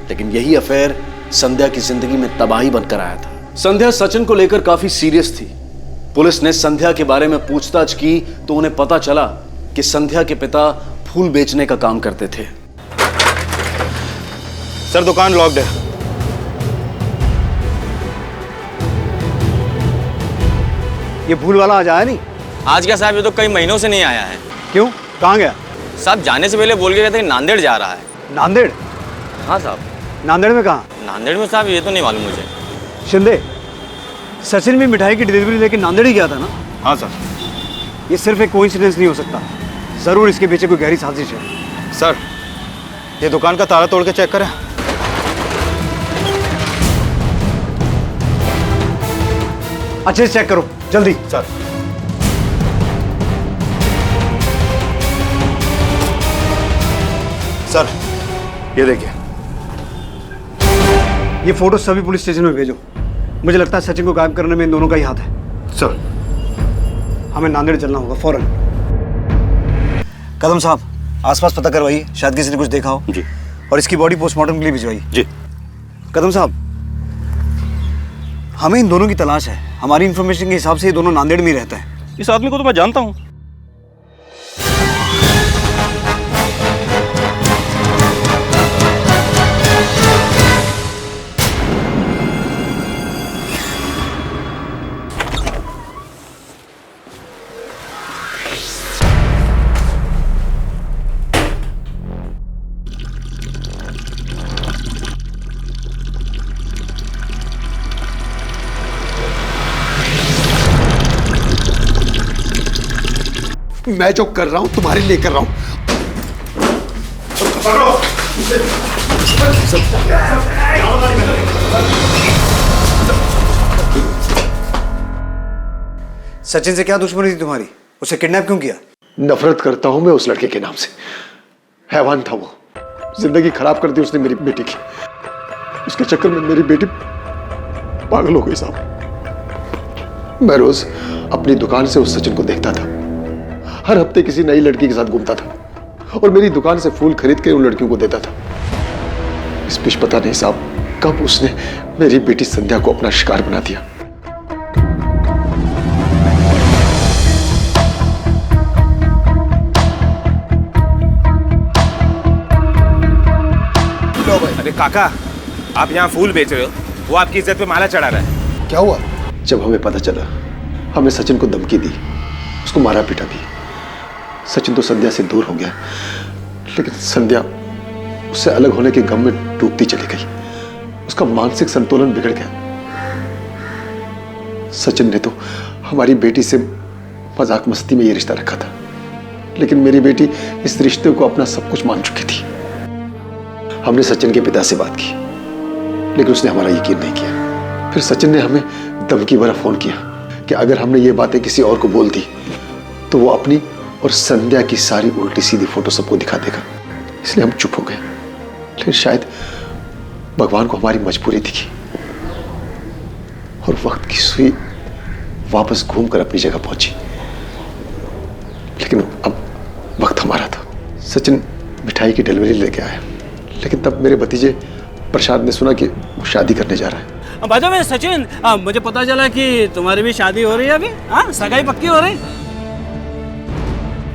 लेकिन यही अफेयर संध्या की जिंदगी में तबाही बनकर आया था। संध्या सचिन को लेकर काफी सीरियस थी। पुलिस ने संध्या के बारे में पूछताछ की तो उन्हें पता चला कि संध्या के पिता फूल बेचने का काम करते थे। सर, दुकान लॉक्ड है। ये भूल वाला आज आया नहीं? आज क्या साहब, ये तो कई महीनों से नहीं आया है। क्यों, कहाँ गया? साहब, जाने से पहले बोल के गए थे नांदेड़ जा रहा है। नांदेड़? हाँ साहब। नांदेड़ में कहाँ? नांदेड़ में साहब, ये तो नहीं मालूम मुझे। शिंदे, सचिन भी मिठाई की डिलीवरी लेके नांदेड़ ही गया था ना? हाँ सर। ये सिर्फ एक कोइंसिडेंस नहीं हो सकता, जरूर इसके पीछे कोई गहरी साजिश है। सर, ये दुकान का ताला तोड़ के चेक करें। अच्छे से चेक करो, जल्दी। सर। सर, ये देखिए। ये फोटो सभी पुलिस स्टेशन में भेजो। मुझे लगता है सचिन को गायब करने में इन दोनों का ही हाथ है। सर। हमें नांदेड़ चलना होगा फौरन। कदम साहब, आसपास पता करवाइए, शायद किसी ने कुछ देखा हो। जी। और इसकी बॉडी पोस्टमार्टम के लिए भिजवाइए। जी। कदम साहब, हमें इन दोनों की तलाश है। हमारी इंफॉर्मेशन के हिसाब से ये दोनों नांदेड़ में ही रहते हैं। इस आदमी को तो मैं जानता हूँ। मैं जो कर रहा हूं तुम्हारे लिए कर रहा हूं। सचिन से क्या दुश्मनी थी तुम्हारी? उसे किडनैप क्यों किया? नफरत करता हूं मैं उस लड़के के नाम से। हैवान था वो, जिंदगी खराब कर दी उसने मेरी बेटी की। उसके चक्कर में मेरी बेटी पागल हो गई साहब। मैं रोज अपनी दुकान से उस सचिन को देखता था, हर हफ्ते किसी नई लड़की के साथ घूमता था और मेरी दुकान से फूल खरीद के उन लड़कियों को देता था। इस बीच पता नहीं साहब कब उसने मेरी बेटी संध्या को अपना शिकार बना दिया। काका, आप यहाँ फूल बेच रहे हो, वो आपकी इज्जत पे माला चढ़ा रहा है। क्या हुआ? जब हमें पता चला, हमने सचिन को धमकी दी, उसको मारा पीटा भी। सचिन तो संध्या से दूर हो गया, लेकिन संध्या उससे अलग होने के गम में डूबती चली गई। उसका मानसिक संतुलन बिगड़ गया। सचिन ने तो हमारी बेटी से मजाक मस्ती में ये रिश्ता रखा था, लेकिन मेरी बेटी इस रिश्ते को अपना सब कुछ मान चुकी थी। हमने सचिन के पिता से बात की, लेकिन उसने हमारा यकीन नहीं किया। फिर सचिन ने हमें धमकी भरा फोन किया कि अगर हमने ये बातें किसी और को बोल दी तो वो अपनी और संध्या की सारी उल्टी सीधी फोटो सबको दिखा देगा। इसलिए हम चुप हो गए, लेकिन शायद भगवान को हमारी मजबूरी दिखी और वक्त की सुई वापस घूमकर अपनी जगह पहुंची। लेकिन अब वक्त हमारा था। सचिन मिठाई की डिलीवरी लेके आया, लेकिन तब मेरे भतीजे प्रसाद ने सुना कि वो शादी करने जा रहा है। बाजू में सचिन, मुझे पता चला कि तुम्हारी भी शादी हो रही है अभी। हाँ, सगाई पक्की हो रही।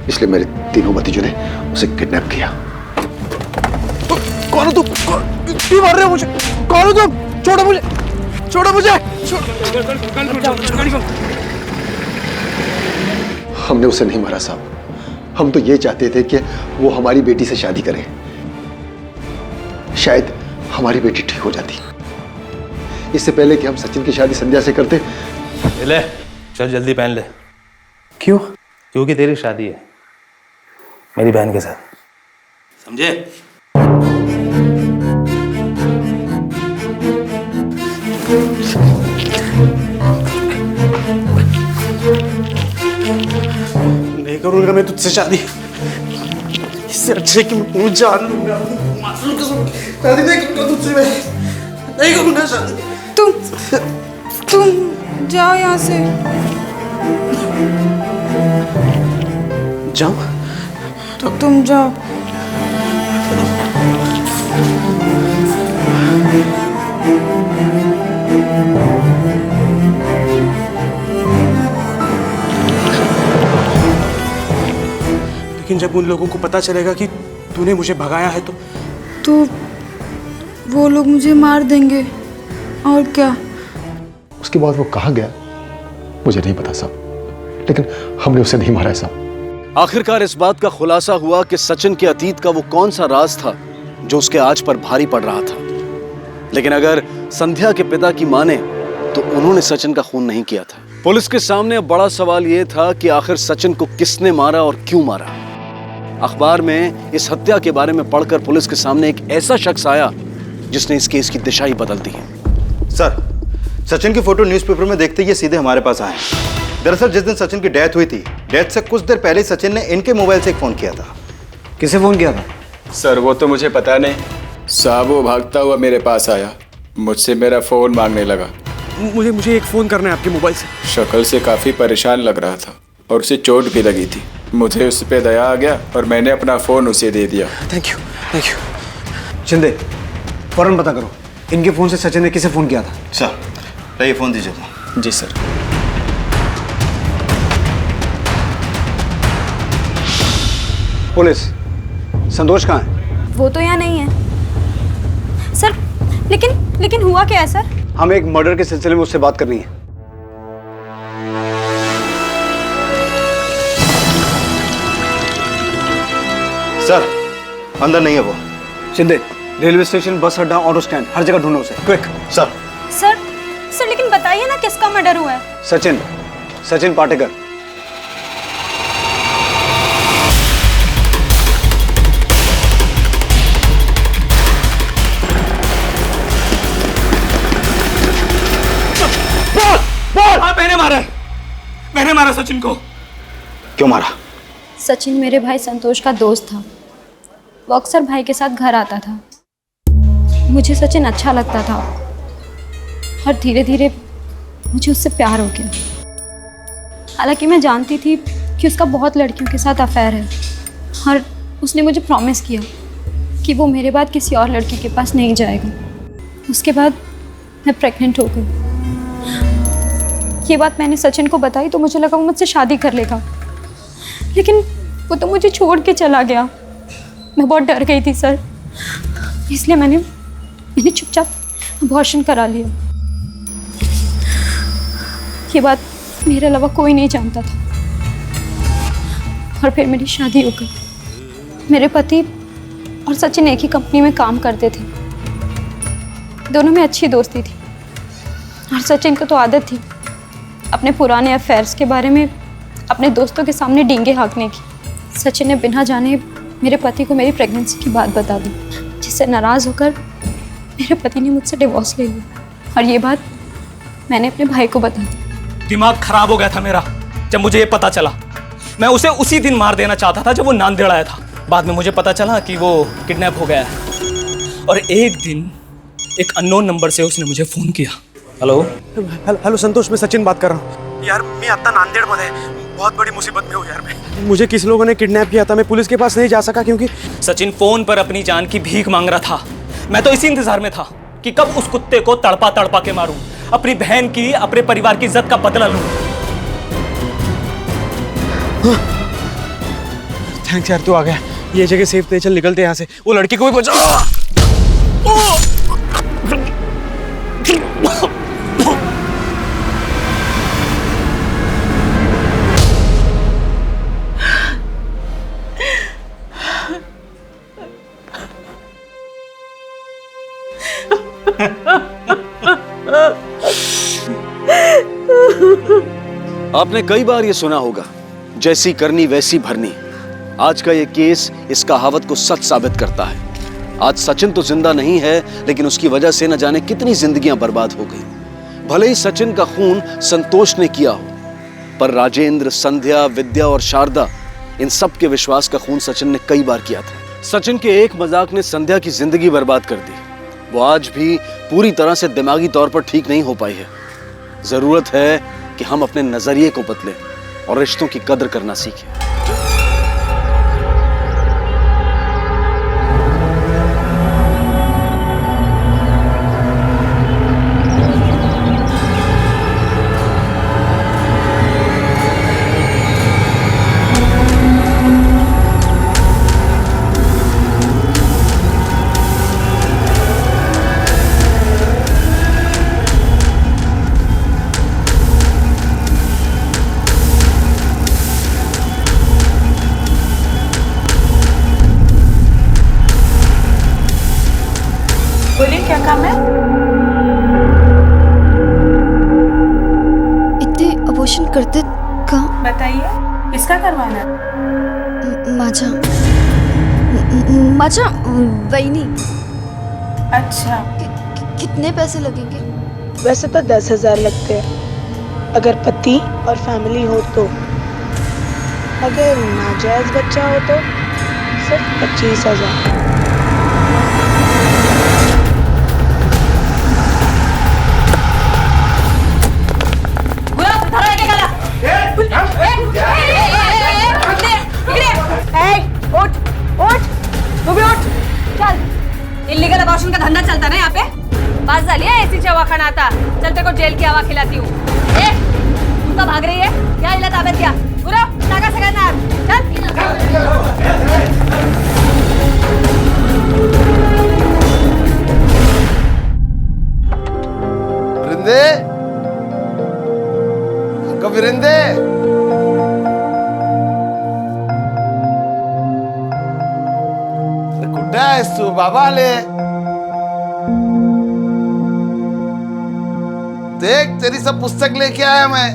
इसलिए मेरे तीनों भतीजों ने उसे किडनैप किया। कौन हो तुम? क्यों मार रहे हो मुझे? कौन हो तुम? छोड़ो मुझे, छोड़ो मुझे। हमने उसे नहीं मारा साहब। हम तो ये चाहते थे कि वो हमारी बेटी से शादी करे। शायद हमारी बेटी ठीक हो जाती। इससे पहले कि हम सचिन की शादी संध्या से करते। ले चल जल्दी पहन ले। क्यों? क्योंकि तेरी शादी है मेरी बहन के साथ, समझे? नहीं करूंगा मैं तुझसे शादी। इससे अच्छे कि मैं मुझे जान लूंगा। शादी नहीं करूंगा तुझसे मैं। नहीं करूंगा शादी। तुम जाओ यहाँ से। जाओ? तो तुम जाओ। लेकिन जब उन लोगों को पता चलेगा कि तूने मुझे भगाया है तो वो लोग मुझे मार देंगे। और क्या? उसके बाद वो कहाँ गया मुझे नहीं पता साहब, लेकिन हमने उसे नहीं मारा है साहब। आखिरकार इस बात का खुलासा हुआ कि सचिन के अतीत का वो कौन सा राज था जो उसके आज पर भारी पड़ रहा था। लेकिन अगर संध्या के पिता की माने तो उन्होंने सचिन का खून नहीं किया था। पुलिस के सामने अब बड़ा सवाल यह था कि आखिर सचिन को किसने मारा और क्यों मारा। अखबार में इस हत्या के बारे में पढ़कर पुलिस के सामने एक ऐसा शख्स आया जिसने इस केस की दिशा ही बदल दी है। सर, सचिन की फोटो न्यूज़पेपर में देखते ही सीधे हमारे पास आए। दरअसल जिस दिन सचिन की डेथ हुई थी, डेथ से कुछ देर पहले सचिन ने इनके मोबाइल से एक फोन किया था। किसे फोन किया था? सर वो तो मुझे पता नहीं। साहब वो भागता हुआ मेरे पास आया, मुझसे मेरा फोन मांगने लगा। मुझे एक फोन करना है आपके मोबाइल से। शक्ल से काफी परेशान लग रहा था और उसे चोट भी लगी थी। मुझे उस पर दया आ गया और मैंने अपना फोन उसे दे दिया। Thank you. शिंदे, फौरन पता करो इनके फोन से सचिन ने किसे फोन किया था। सर, ये फोन दीजिएगा। जी सर। पुलिस, संतोष कहाँ है? वो तो यहाँ नहीं है सर। लेकिन हुआ क्या है सर? हमें एक मर्डर के सिलसिले में उससे बात करनी है। सर, अंदर नहीं है वो। शिंदे, रेलवे स्टेशन, बस अड्डा, ऑटो स्टैंड, हर जगह ढूंढो उसे। क्विक। सर लेकिन बताइए ना किसका मर्डर हुआ है? सचिन पाटेकर। मैंने मारा सचिन को। क्यों मारा? सचिन मेरे भाई संतोष का दोस्त था। वो अक्सर भाई के साथ घर आता था। मुझे सचिन अच्छा लगता था और धीरे धीरे मुझे उससे प्यार हो गया। हालांकि मैं जानती थी कि उसका बहुत लड़कियों के साथ अफेयर है और उसने मुझे प्रॉमिस किया कि वो मेरे बाद किसी और लड़की के पास नहीं जाएगा। उसके बाद मैं प्रेग्नेंट हो गई। ये बात मैंने सचिन को बताई तो मुझे लगा वो मुझसे शादी कर लेगा, लेकिन वो तो मुझे छोड़ के चला गया। मैं बहुत डर गई थी सर, इसलिए मैंने मैंने चुपचाप अबॉर्शन करा लिया। ये बात मेरे अलावा कोई नहीं जानता था। और फिर मेरी शादी हो गई। मेरे पति और सचिन एक ही कंपनी में काम करते थे। दोनों में अच्छी दोस्ती थी और सचिन को तो आदत थी अपने पुराने अफेयर्स के बारे में अपने दोस्तों के सामने डींगे हाँकने की। सचिन ने बिना जाने मेरे पति को मेरी प्रेगनेंसी की बात बता दी, जिससे नाराज़ होकर मेरे पति ने मुझसे डिवोर्स ले लिया। और ये बात मैंने अपने भाई को बता दी। दिमाग खराब हो गया था मेरा जब मुझे ये पता चला। मैं उसे उसी दिन मार देना चाहता था जब वो नांदेड़ आया था। बाद में मुझे पता चला कि वो किडनैप हो गया है। और एक दिन एक अननोन नंबर से उसने मुझे फ़ोन किया। हेलो हेलो संतोष, मैं सचिन बात कर रहा हूँ। यार मैं आता नांदेड़ मध्ये बहुत बड़ी मुसीबत में हूँ यार। मैं मुझे किस लोगों ने किडनैप किया था। मैं पुलिस के पास नहीं जा सका क्योंकि सचिन फ़ोन पर अपनी जान की भीख मांग रहा था। मैं तो इसी इंतजार में था कि कब उस कुत्ते को तड़पा तड़पा के मारूं, अपनी बहन की, अपने परिवार की इज्जत का बदला लूं। थैंक्स यार, तू आ गया। ये जगह सेफ थे, चल निकलते यहाँ से। वो लड़की को भी बचा। आपने कई बार ये सुना होगा, जैसी करनी वैसी भरनी। आज का ये केस इस कहावत को सच साबित करता है। आज सचिन तो जिंदा नहीं है, लेकिन उसकी वजह से न जाने कितनी जिंदगियां बर्बाद हो गई। भले ही सचिन का खून संतोष ने किया हो, पर राजेंद्र, संध्या, विद्या और शारदा, इन सब के विश्वास का खून सचिन ने कई बार किया था। सचिन के एक मजाक ने संध्या की जिंदगी बर्बाद कर दी। वो आज भी पूरी तरह से दिमागी तौर पर ठीक नहीं हो पाई है। जरूरत है कि हम अपने नजरिए को बदलें और रिश्तों की कदर करना सीखें। बोलिए, क्या काम है? इतने अबॉर्शन करते कहाँ? बताइए, किसका करवाना है? माचा वहीनी। अच्छा, कितने पैसे लगेंगे? वैसे तो 10,000 लगते हैं अगर पति और फैमिली हो तो। अगर नाजायज बच्चा हो तो सिर्फ 25,000। इल्लीगल अबॉर्शन का धंधा चलता ना यहाँ पे। बात झाली है ऐसी जेव्हा खाना आता चल तेरे को जेल की हवा खिलाती हूँ। तू तो भाग रही है, क्या हिला ताब्यात घ्या। गुरव टाका सगळ्यांना वृंदे, वृंदे, कुठे आहेस तू? बाबा आले। देख तेरी सब पुस्तक लेके आया मैं।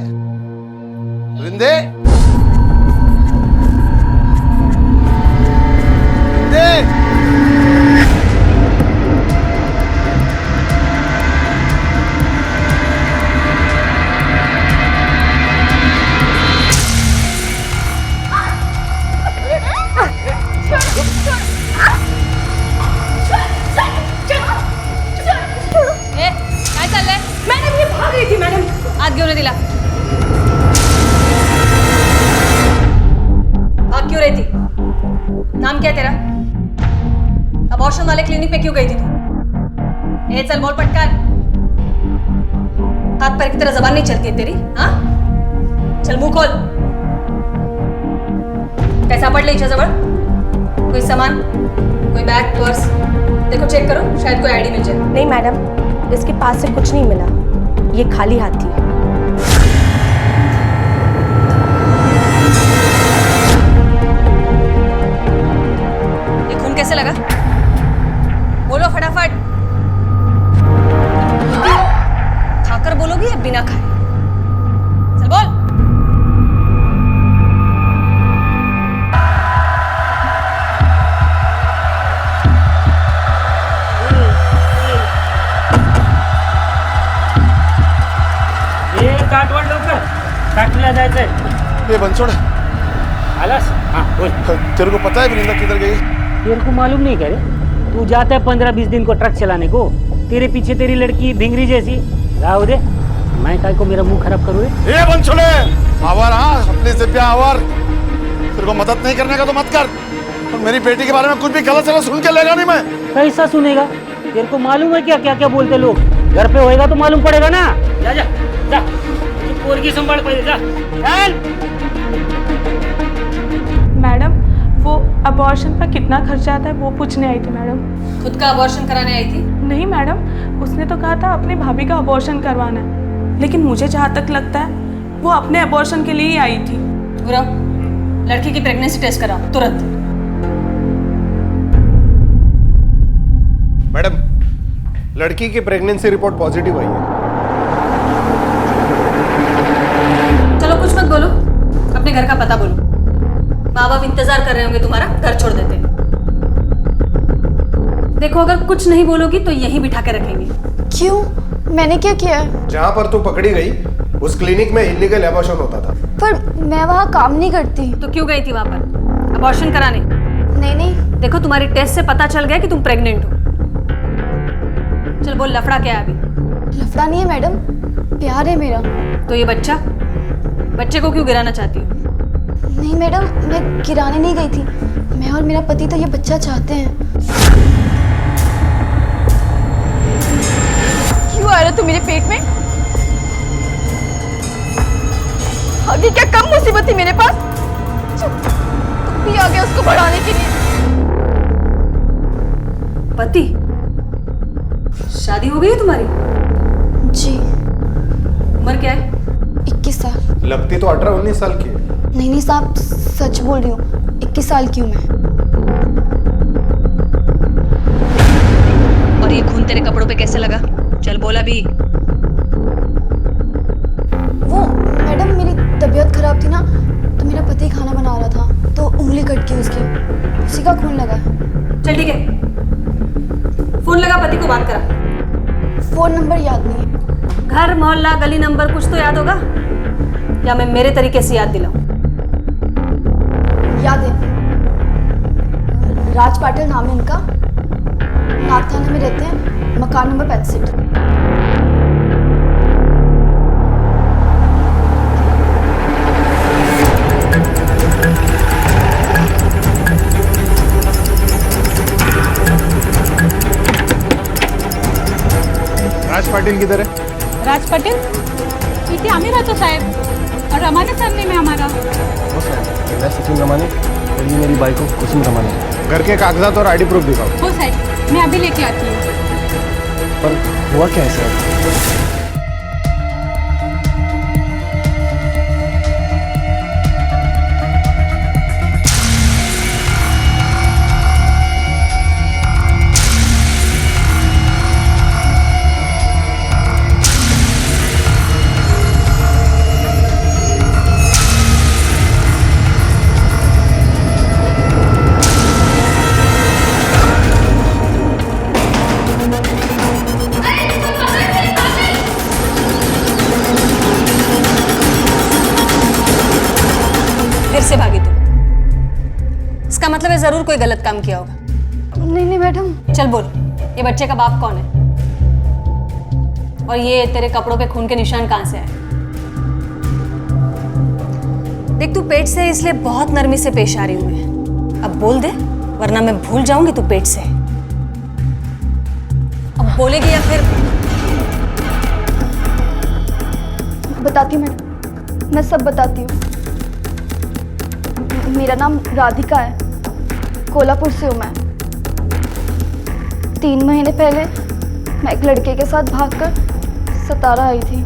वृंदे, वृंदे, काय चाललंय? मॅडम, ये भाग रही थी मॅडम। आत घेऊन दिला। भाग क्यों रही थी? नाम क्या है तेरा? अबॉर्शन वाले क्लिनिक पे क्यों गई थी तू? ए चल बोल पटकन। हाथ पैर की तरह जबान नहीं चलती है तेरी? हाँ, चल मुंह खोल। काय सापडलं हिच्याजवळ? कोई सामान, कोई बॅग, पर्स? देखो चेक करो, शायद कोई आईडी मिल जाए। नहीं मैडम, इसके पास से कुछ नहीं मिला, ये खाली हाथ थी। ये खून कैसे लगा? बोलो फटाफट। खाकर बोलोगी या बिना खाए? चल बोल। काटवड लवकर, फॅक्टरीला जायचंय। ये बनसोड़ आलास? हाँ बोल। तेरे को पता है वृंदा किधर गई? तेरे को मालूम नहीं क्या रे? तू जाता है 15-20 दिन को ट्रक चलाने को, तेरे पीछे तेरी लड़की भिंगरी जैसी। राव दे, मैं काय को मेरा मुंह खराब करूँ रे? ये बनसोड़े आवर, हाँ अपनी जिप्पियां आवर। तेरे को मदद नहीं करने का तो मत कर, और मेरी बेटी के बारे में कुछ भी गलत सलत सुन के लेगा नहीं मैं। कैसा सुनेगा? तेरे को मालूम है क्या क्या क्या बोलते लोग? घर पे होएगा तो मालूम पड़ेगा ना। जा जा जा, पोरगी संभाल पहले, जा चल। मैडम, वो अबॉर्शन पर कितना खर्चा आता है वो पूछने आई थी मैडम। खुद का अबॉर्शन कराने आई थी? नहीं मैडम, उसने तो कहा था अपनी भाभी का अबॉर्शन करवाना है, लेकिन मुझे जहाँ तक लगता है वो अपने अबॉर्शन के लिए ही आई थी। लड़की की प्रेगनेंसी टेस्ट कराओ तुरंत। मैडम, लड़की की प्रेगनेंसी रिपोर्ट पॉजिटिव आई है। चलो कुछ मत बोलो, अपने घर का पता बोलो। माँ बाप इंतजार कर रहे होंगे तुम्हारा, घर छोड़ देते। देखो अगर कुछ नहीं बोलोगी तो यहीं बिठा के रखेंगे। क्यों? मैंने क्या किया है? जहाँ पर तू पकड़ी गई उस क्लिनिक में इलीगल एबॉर्शन होता था। पर मैं वहाँ काम नहीं करती। तो क्यों गई थी वहाँ पर? अबॉर्शन कराने? नहीं नहीं। देखो तुम्हारी टेस्ट से पता चल गया कि तुम प्रेग्नेंट हो। चल बोल, लफड़ा क्या है अभी? लफड़ा नहीं है मैडम, प्यार है मेरा। तो ये बच्चे को क्यों गिराना चाहती हो? नहीं मैडम, मैं गिराने नहीं गई थी, मैं और मेरा पति तो ये बच्चा चाहते हैं। क्यों आ रहा तू मेरे पेट में? आगे क्या कम मुसीबत थी मेरे पास? तुम भी आ गए उसको बढ़ाने के लिए। पति? शादी हो गई है तुम्हारी? जी। उम्र क्या है? 21 साल। लगती तो 18-19 साल की है। नहीं नहीं साहब, सच बोल रही हूँ, 21 साल की हूँ मैं। और ये खून तेरे कपड़ों पे कैसे लगा? चल बोला भी। वो मैडम, मेरी तबीयत खराब थी ना, तो मेरा पति खाना बना रहा था तो उंगली कट गई उसकी, उसी का खून लगा। चल ठीक है, फोन लगा पति को, बात करा। फोन नंबर याद नहीं है। घर मोहल्ला गली नंबर कुछ तो याद होगा, या मैं मेरे तरीके से याद दिलाऊं? याद है, राज पाटिल नाम है इनका, नाग थाने में रहते हैं, मकान नंबर 65। राज पाटिल किधर है? राज पाटिल इथे आम्ही राहतो साहेब, और रमाने सरने में हमारा। हो साहब, मैं सचिन रमाने और ये मेरी बाइक को कुसुम रमाने। घर के कागजात और आईडी प्रूफ दिखाओ। हो साहेब, मैं अभी लेके आती हूँ। पर हुआ क्या है सर? से भागी तुम? इसका मतलब है जरूर कोई गलत काम किया होगा। नहीं नहीं मैडम। चल बोल, ये बच्चे का बाप कौन है? और ये तेरे कपड़ों पे खून के निशान कहां से आए? देख तू पेट से इसलिए बहुत नरमी से पेश आ रही हूं मैं। अब बोल दे, वरना मैं भूल जाऊंगी तू पेट से। अब बोलेगी या फिर? बताती हूँ मैडम, मैं सब बताती हूँ। मेरा नाम राधिका है, कोल्हापुर से हूँ मैं। 3 महीने पहले मैं एक लड़के के साथ भागकर सतारा आई थी।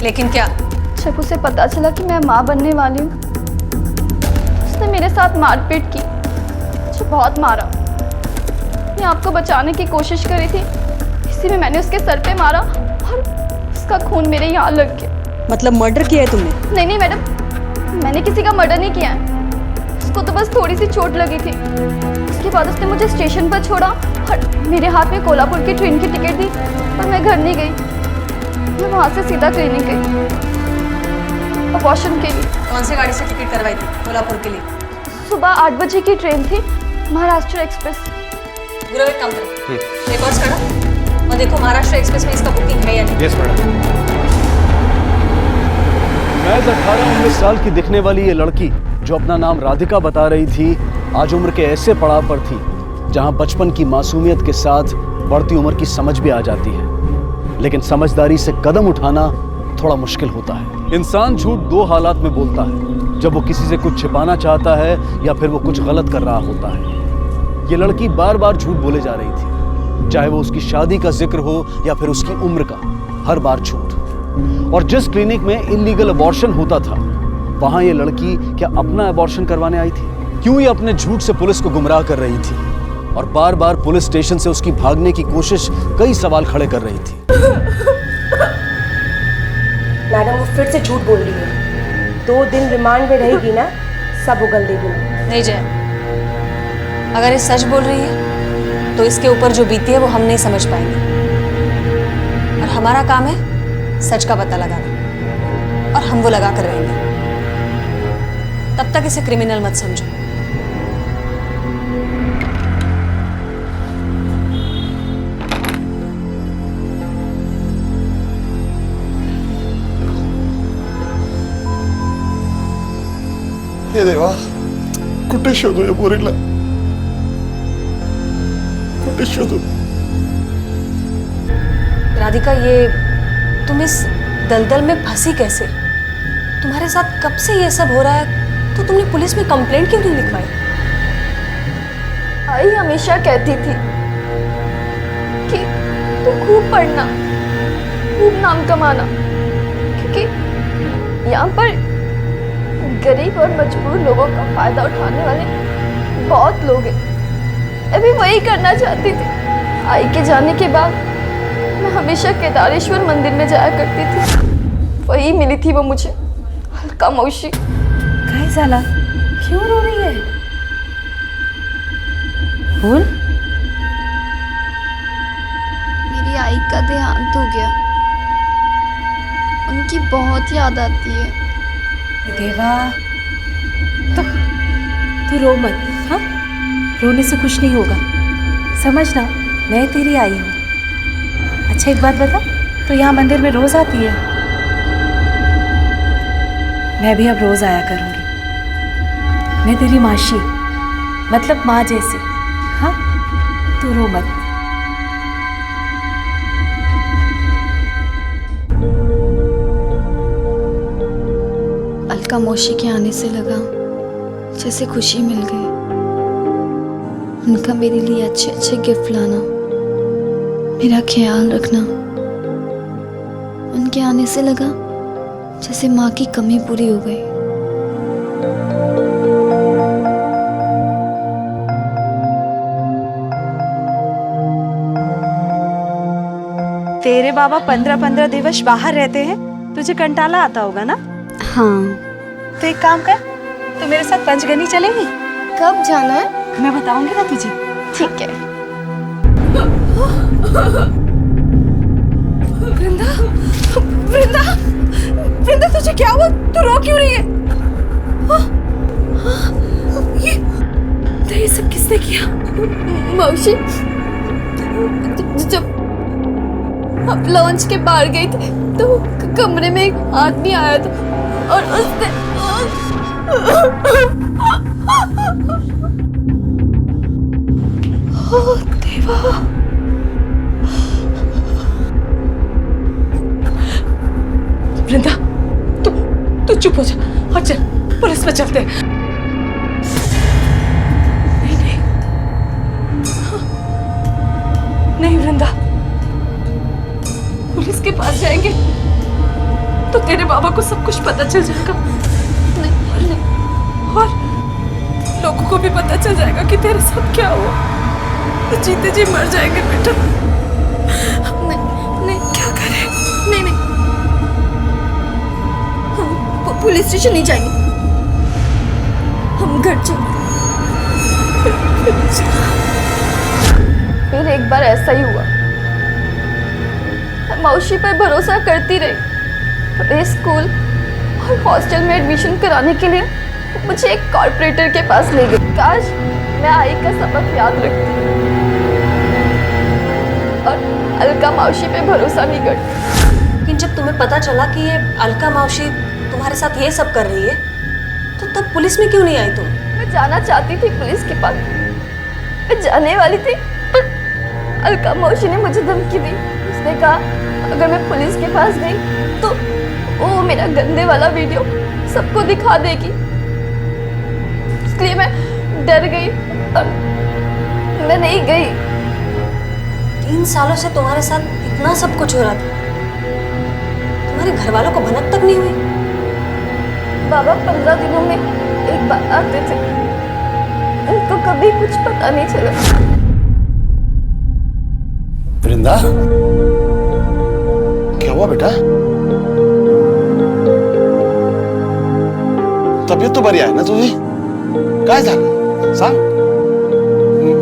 लेकिन क्या? जब उसे पता चला कि मैं माँ बनने वाली हूँ, उसने मेरे साथ मारपीट की, मुझे बहुत मारा। मैं आपको बचाने की कोशिश करी थी, इसी में मैंने उसके सर पे मारा और उसका खून मेरे यहाँ लग गया। मतलब मर्डर किया है तुमने? नहीं मैडम, मैंने किसी का मर्डर नहीं किया है। उसको तो बस थोड़ी सी चोट लगी थी। उसके बाद उसने मुझे स्टेशन पर छोड़ा और मेरे हाथ में कोल्हापुर की ट्रेन की टिकट दी, पर मैं घर नहीं गई। मैं वहाँ से सीधा क्लिनिक गई अबॉर्शन के लिए। कौन सी गाड़ी से टिकट करवाई थी कोल्हापुर के लिए? सुबह 8 बजे की ट्रेन थी, महाराष्ट्र एक्सप्रेस। गुरु एक काम करो, रिकॉर्ड्स करो और देखो महाराष्ट्र एक्सप्रेस में इसका बुकिंग है या नहीं। Yes madam. महज 18-19 साल की दिखने वाली ये लड़की जो अपना नाम राधिका बता रही थी, आज उम्र के ऐसे पड़ाव पर थी जहां बचपन की मासूमियत के साथ बढ़ती उम्र की समझ भी आ जाती है, लेकिन समझदारी से कदम उठाना थोड़ा मुश्किल होता है। इंसान झूठ 2 हालात में बोलता है, जब वो किसी से कुछ छिपाना चाहता है या फिर वो कुछ गलत कर रहा होता है। ये लड़की बार बार झूठ बोले जा रही थी, चाहे वो उसकी शादी का जिक्र हो या फिर उसकी उम्र का, हर बार झूठ। और जिस क्लिनिक में इलीगल अबॉर्शन होता था, वहां ये लड़की क्या अपना अबॉर्शन करवाने आई थी? क्यों ये अपने झूठ से पुलिस को गुमराह कर रही थी और बार बार पुलिस स्टेशन से उसकी भागने की कोशिश कई सवाल खड़े कर रही थी। मैडम वो फिर से झूठ बोल रही है। 2 दिन रिमांड में रहेगी ना, सब उगल देगी। नहीं जय, अगर ये सच बोल रही है तो इसके ऊपर जो बीती है वो हम नहीं समझ पाएंगे, और हमारा काम है सच का पता लगाना, और हम वो लगा कर रहेंगे। तब तक इसे क्रिमिनल मत समझो। हे देवा, कुठे शोधू या पोरीला? कुठे शोधू? राधिका, ये तुम इस दलदल में फंसी कैसे? तुम्हारे साथ कब से ये सब हो रहा है, तो तुमने पुलिस में कंप्लेंट क्यों नहीं लिखवाई? आई हमेशा कहती थी कि तू खूब पढ़ना, खूब नाम कमाना, क्योंकि यहाँ पर गरीब और मजबूर लोगों का फायदा उठाने वाले बहुत लोग हैं। मैं भी वही करना चाहती थी। आई के जाने के बाद मैं हमेशा केदारेश्वर मंदिर में जाया करती थी। वही मिली थी वो मुझे, हल्का मौसी। काय झाला? क्यों रो रही है? बोल। मेरी आई का देहांत हो गया, उनकी बहुत याद आती है। देवा, तू रो मत। हाँ, रोने से कुछ नहीं होगा, समझना, मैं तेरी आई हूँ। अच्छा एक बात बता, तो यहाँ मंदिर में रोज आती है? मैं भी अब रोज आया करूँगी। मैं तेरी माशी, मतलब माँ जैसी। हाँ, तू रो मत। अलका मौसी के आने से लगा जैसे खुशी मिल गई। उनका मेरे लिए अच्छे अच्छे गिफ्ट लाना, मेरा ख्याल रखना, उनके आने से लगा जैसे माँ की कमी पूरी हो गई। तेरे बाबा 15-15 दिवस बाहर रहते हैं, तुझे कंटाला आता होगा ना? हाँ। तो एक काम कर, तू मेरे साथ पंचगनी चलेगी? कब जाना है? मैं बताऊंगी ना तुझे। ठीक है। वृंदा, वृंदा, वृंदा तुझे क्या हुआ? तू रो क्यों रही है? ये सब किसने किया? मौसी, जब हम लॉन्च के बाहर गए थे तो कमरे में एक आदमी आया था और उसने देवा, वृंदा, तू चुप हो जा और चल, पुलिस में चलते हैं। नहीं, नहीं वृंदा, पुलिस के पास जाएंगे तो तेरे बाबा को सब कुछ पता चल जाएगा। नहीं, और लोगों को भी पता चल जाएगा कि तेरे साथ क्या हुआ, तो जीते जी मर जाएंगे बेटा। नहीं, क्या करें? नहीं, हम पुलिस स्टेशन नहीं जाएंगे, हम घर चलेंगे। फिर एक बार ऐसा ही हुआ, मैं मौसी पर भरोसा करती रही। और स्कूल और हॉस्टल में एडमिशन कराने के लिए मुझे एक कॉर्पोरेटर के पास ले गए। काश मैं आई का सबक याद रखती और अलका मौसी पे भरोसा नहीं करती। लेकिन जब तुम्हें पता चला कि ये अलका मौसी तुम्हारे साथ ये सब कर रही है, तो तब पुलिस में क्यों नहीं आई तुम? मैं जाना चाहती थी पुलिस के पास, मैं जाने वाली थी, पर अलका मौसी ने मुझे धमकी दी। उसने कहा अगर मैं पुलिस के पास गई तो वो मेरा गंदे वाला वीडियो सबको दिखा देगी। इसलिए मैं डर गई और मैं नहीं गई। 3 सालों से तुम्हारे साथ इतना सब कुछ हो रहा था, तुम्हारे घर वालों को भनक तक नहीं हुई? बाबा 15 दिनों में एक बार आते थे, उनको कभी कुछ पता नहीं चला। वृंदा, क्या हुआ बेटा? तबीयत तो बढ़िया है ना तुझी? क्या झालं सांग,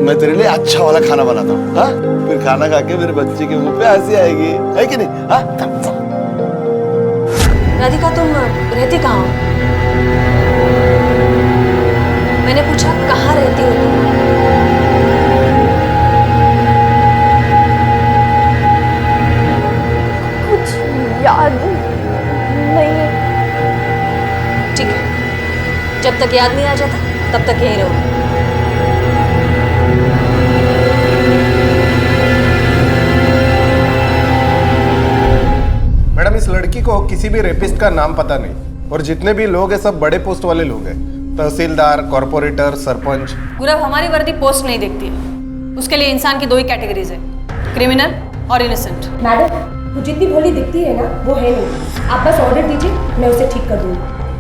मैं तेरे लिए अच्छा वाला खाना बनाता हूँ। हाँ, फिर खाना खा के मेरे बच्चे के मुंह पे हंसी आएगी, है कि नहीं? हाँ, राधिका, तुम रहती कहाँ हो? मैंने पूछा कहाँ रहती हो तुम? कुछ याद नहीं है। ठीक है, जब तक याद नहीं आ जाता तब तक यहीं रहो। मैडम, इस लड़की को किसी भी रेपिस्ट का नाम पता नहीं, और जितने भी लोग हैं सब बड़े पोस्ट वाले लोग हैं, तहसीलदार, कॉर्पोरेटर, सरपंच। गुरव, हमारी वर्दी पोस्ट नहीं देखती है, उसके लिए इंसान की 2 ही कैटेगरीज है, क्रिमिनल और इनोसेंट। मैडम, वो जितनी भोली दिखती है ना वो है नहीं। आप बस ऑर्डर दीजिए, मैं उसे ठीक कर दूँगी।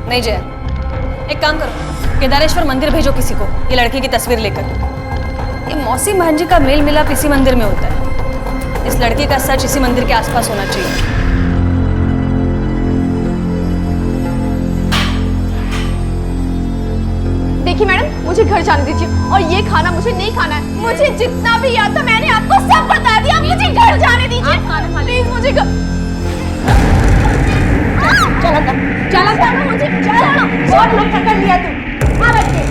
नहीं जया, एक काम करो, केदारेश्वर मंदिर भेजो किसी को ये लड़की की तस्वीर लेकर। ये मौसी बहन जी का मेल मिलाप इसी मंदिर में होता है, इस लड़की का सच इसी मंदिर के आसपास होना चाहिए। देखिए मैडम, मुझे घर जाने दीजिए, और ये खाना मुझे नहीं खाना है। मुझे जितना भी याद था मैंने आपको सब बता दिया, मुझे घर जाने दीजिए प्लीज। मुझे चला मुझे बहुत मत पकड़ लिया तू। हाँ बच्चे,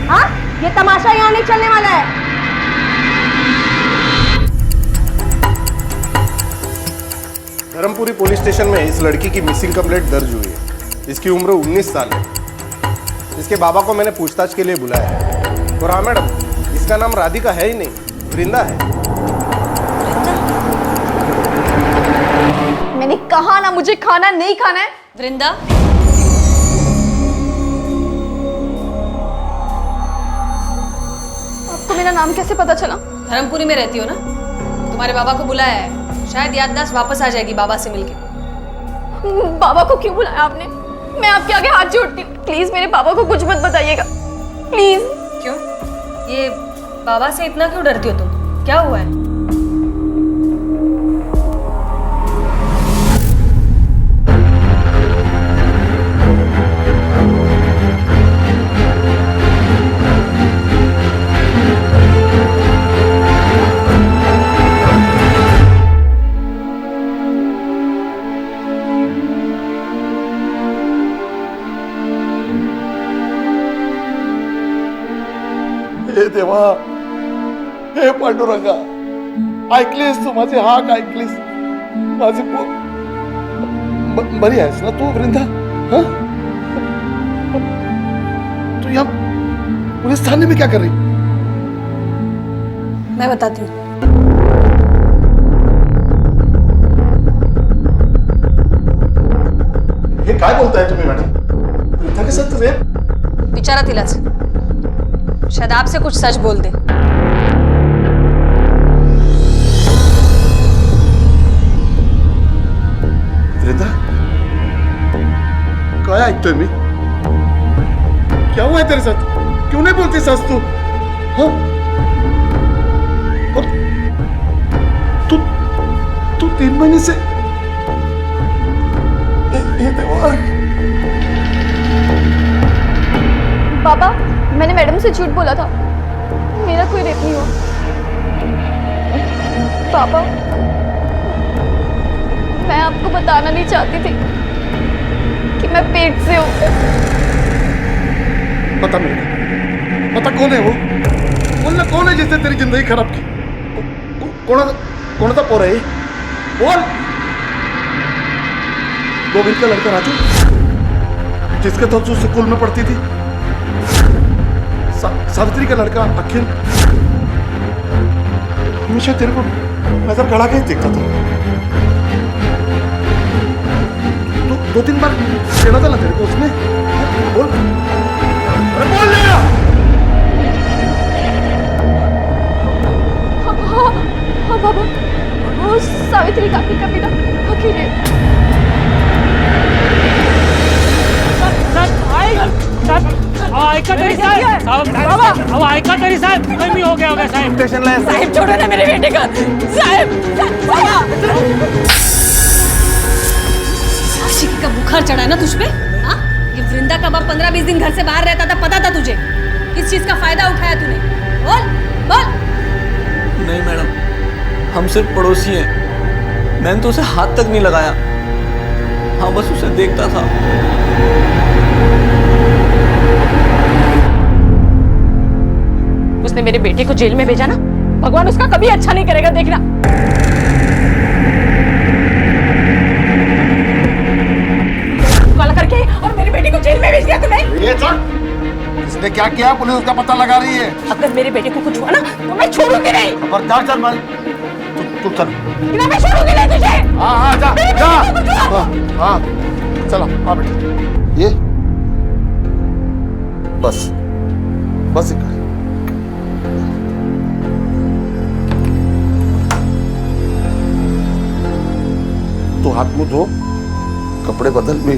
हाँ ये तमाशा यहाँ नहीं चलने वाला है। धर्मपुरी पुलिस स्टेशन में इस लड़की की मिसिंग कंप्लेंट दर्ज हुई है। इसकी उम्र 19 साल है। इसके बाबा को मैंने पूछताछ के लिए बुलाया है। और हाँ मैडम, इसका नाम राधिका है ही नहीं, वृंदा है। मैंने कहा ना मुझे खाना नहीं खाना है। वृंदा, आपको मेरा नाम कैसे पता चला? धर्मपुरी में रहती हो ना, तुम्हारे बाबा को बुलाया है, शायद याददाश्त वापस आ जाएगी बाबा से मिलके। बाबा को क्यों बुलाया आपने? मैं आपके आगे हाथ जोड़ती हूँ, प्लीज मेरे बाबा को कुछ मत बताइएगा प्लीज। क्यों? ये बाबा से इतना क्यों डरती हो तुम? क्या हुआ है? हे देवा, हे पांडुरंगा, ऐकलीस तू माझी हाक, ऐकलीस माझी बरी आहेस ना तू वृंदा? हाँ, तू यहाँ पुलिस थाने में क्या कर रही? मैं बताती हूँ। हे काय बोलताय तुम्ही मॅडम? वृंदा के साथ रेप? विचारा तिलाच, शायद आपसे कुछ सच बोल दे। काय ऐकतोय मी? क्या हुआ है तेरे साथ? क्यों नहीं बोलती सच तू? हाँ? और तू 3 महीने से ये देवा। पापा, मैंने मैडम से झूठ बोला था, मेरा कोई रेप नहीं हुआ। पापा, मैं आपको बताना नहीं चाहती थी कि मैं पेट से हूँ। पता नहीं, पता कौन है वो? बोलना कौन है जिसने तेरी जिंदगी खराब की? कौन था पोरा है? बोल। गोविंद का लड़का राजू, जिसके साथ तू स्कूल में पढ़ती थी। सावित्री का लड़का अखिल, हमेशा तेरे को नजर गड़ा के देखता था। 2-3 बार छेड़ा था ना तेरे को उसने? बोल, अरे बोल ले। हाँ बाबा, वो सावित्री काकी का बेटा अखिल है। ऐका तरी साहेब, कमी हो गया होगा साहेब। स्टेशन लाया साहेब, छोड़ो ना मेरे बेटे का साहेब। आशिकी का बुखार चढ़ा है ना तुझ पे? हाँ, ये वृंदा का बाप 15-20 दिन घर से बाहर रहता था, पता था तुझे? किस चीज का फायदा उठाया तूने? बोल बोल। नहीं मैडम, हम सिर्फ पड़ोसी हैं, मैंने तो उसे हाथ तक नहीं लगाया। हाँ, बस उसे देखता था। उसने मेरे बेटे को जेल में भेजा ना, भगवान उसका कभी अच्छा नहीं करेगा, देखना। काला करके और मेरे बेटे को जेल में भेज दिया तूने। ये इसने क्या किया? पुलिस उसका पता लगा रही है। अगर मेरे बेटे को कुछ हुआ ना तो मैं छोड़ूंगी नहीं। खबरदार चल भाई, तू चल। मैं छोड़ूंगी नहीं तुझे। हाँ जा जा। हाँ चलो आ बेटा। ये बस इकडे। तू हाथ मुंह धो, कपड़े बदल, मी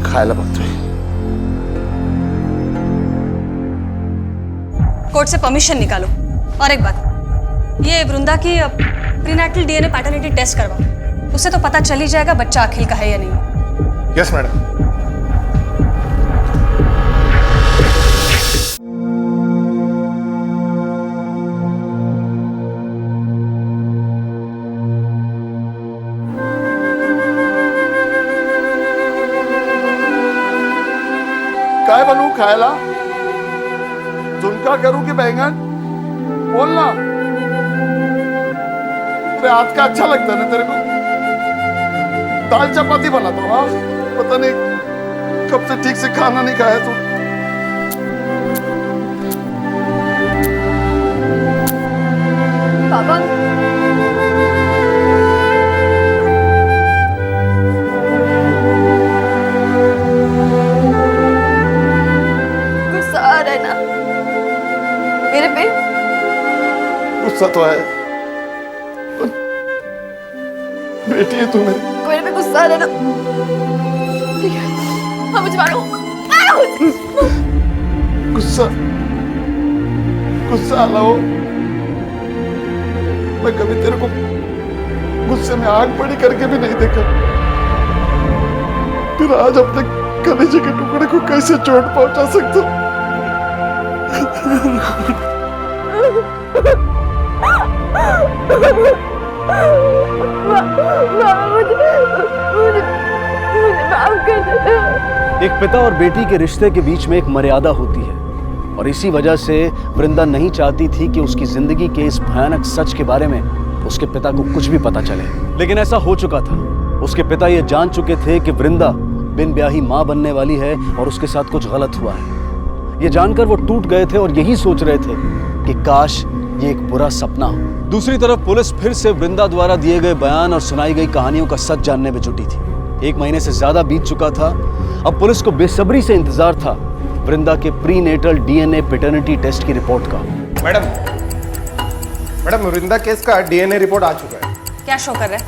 खायला बघतोय। कोर्ट से परमिशन निकालो। और एक बात, ये वृंदा की प्रीनेटल डीएनए पैटर्निटी टेस्ट करवाओ, उससे तो पता चल ही जाएगा बच्चा अखिल का है या नहीं। Yes madam. काय बनवू खायला? झुणका करूं कि बैंगन? बोल ना। तेरे हाथ का अच्छा लगता है ना तेरे को? दाल चपाती बनाता हूँ। हाँ, पता नहीं कब से ठीक से खाना नहीं खाया तू। पापा, गुस्सा आ रहा है ना मेरे पे? गुस्सा तो है, बेटी है तू मेरी। मेरे पे गुस्सा आ रहा है ना? ठीक है, हाँ मुझे मारो। गुस्सा आ हो। मैं कभी तेरे को गुस्से में आग बड़ी करके भी नहीं देखा, फिर आज अपने कलेजे के टुकड़े को कैसे चोट पहुंचा सकता? एक पिता और बेटी के रिश्ते के बीच में एक मर्यादा होती है, और इसी वजह से वृंदा नहीं चाहती थी कि उसकी जिंदगी के इस भयानक सच के बारे में उसके पिता को कुछ भी पता चले। लेकिन ऐसा हो चुका था। उसके पिता ये जान चुके थे कि वृंदा बिन ब्याही मां बनने वाली है और उसके साथ कुछ गलत हुआ है। ये जानकर वो टूट गए थे और यही सोच रहे थे कि काश ये एक बुरा सपना हो। दूसरी तरफ पुलिस फिर से वृंदा द्वारा दिए गए बयान और सुनाई गई कहानियों का सच जानने में जुटी थी। 1 महीने से ज्यादा बीत चुका था। अब पुलिस को बेसब्री से इंतजार था वृंदा के प्रीनेटल डीएनए पैटर्निटी टेस्ट की रिपोर्ट का। मैडम वृंदा केस का डीएनए रिपोर्ट आ चुका है। क्या शो कर रहा है?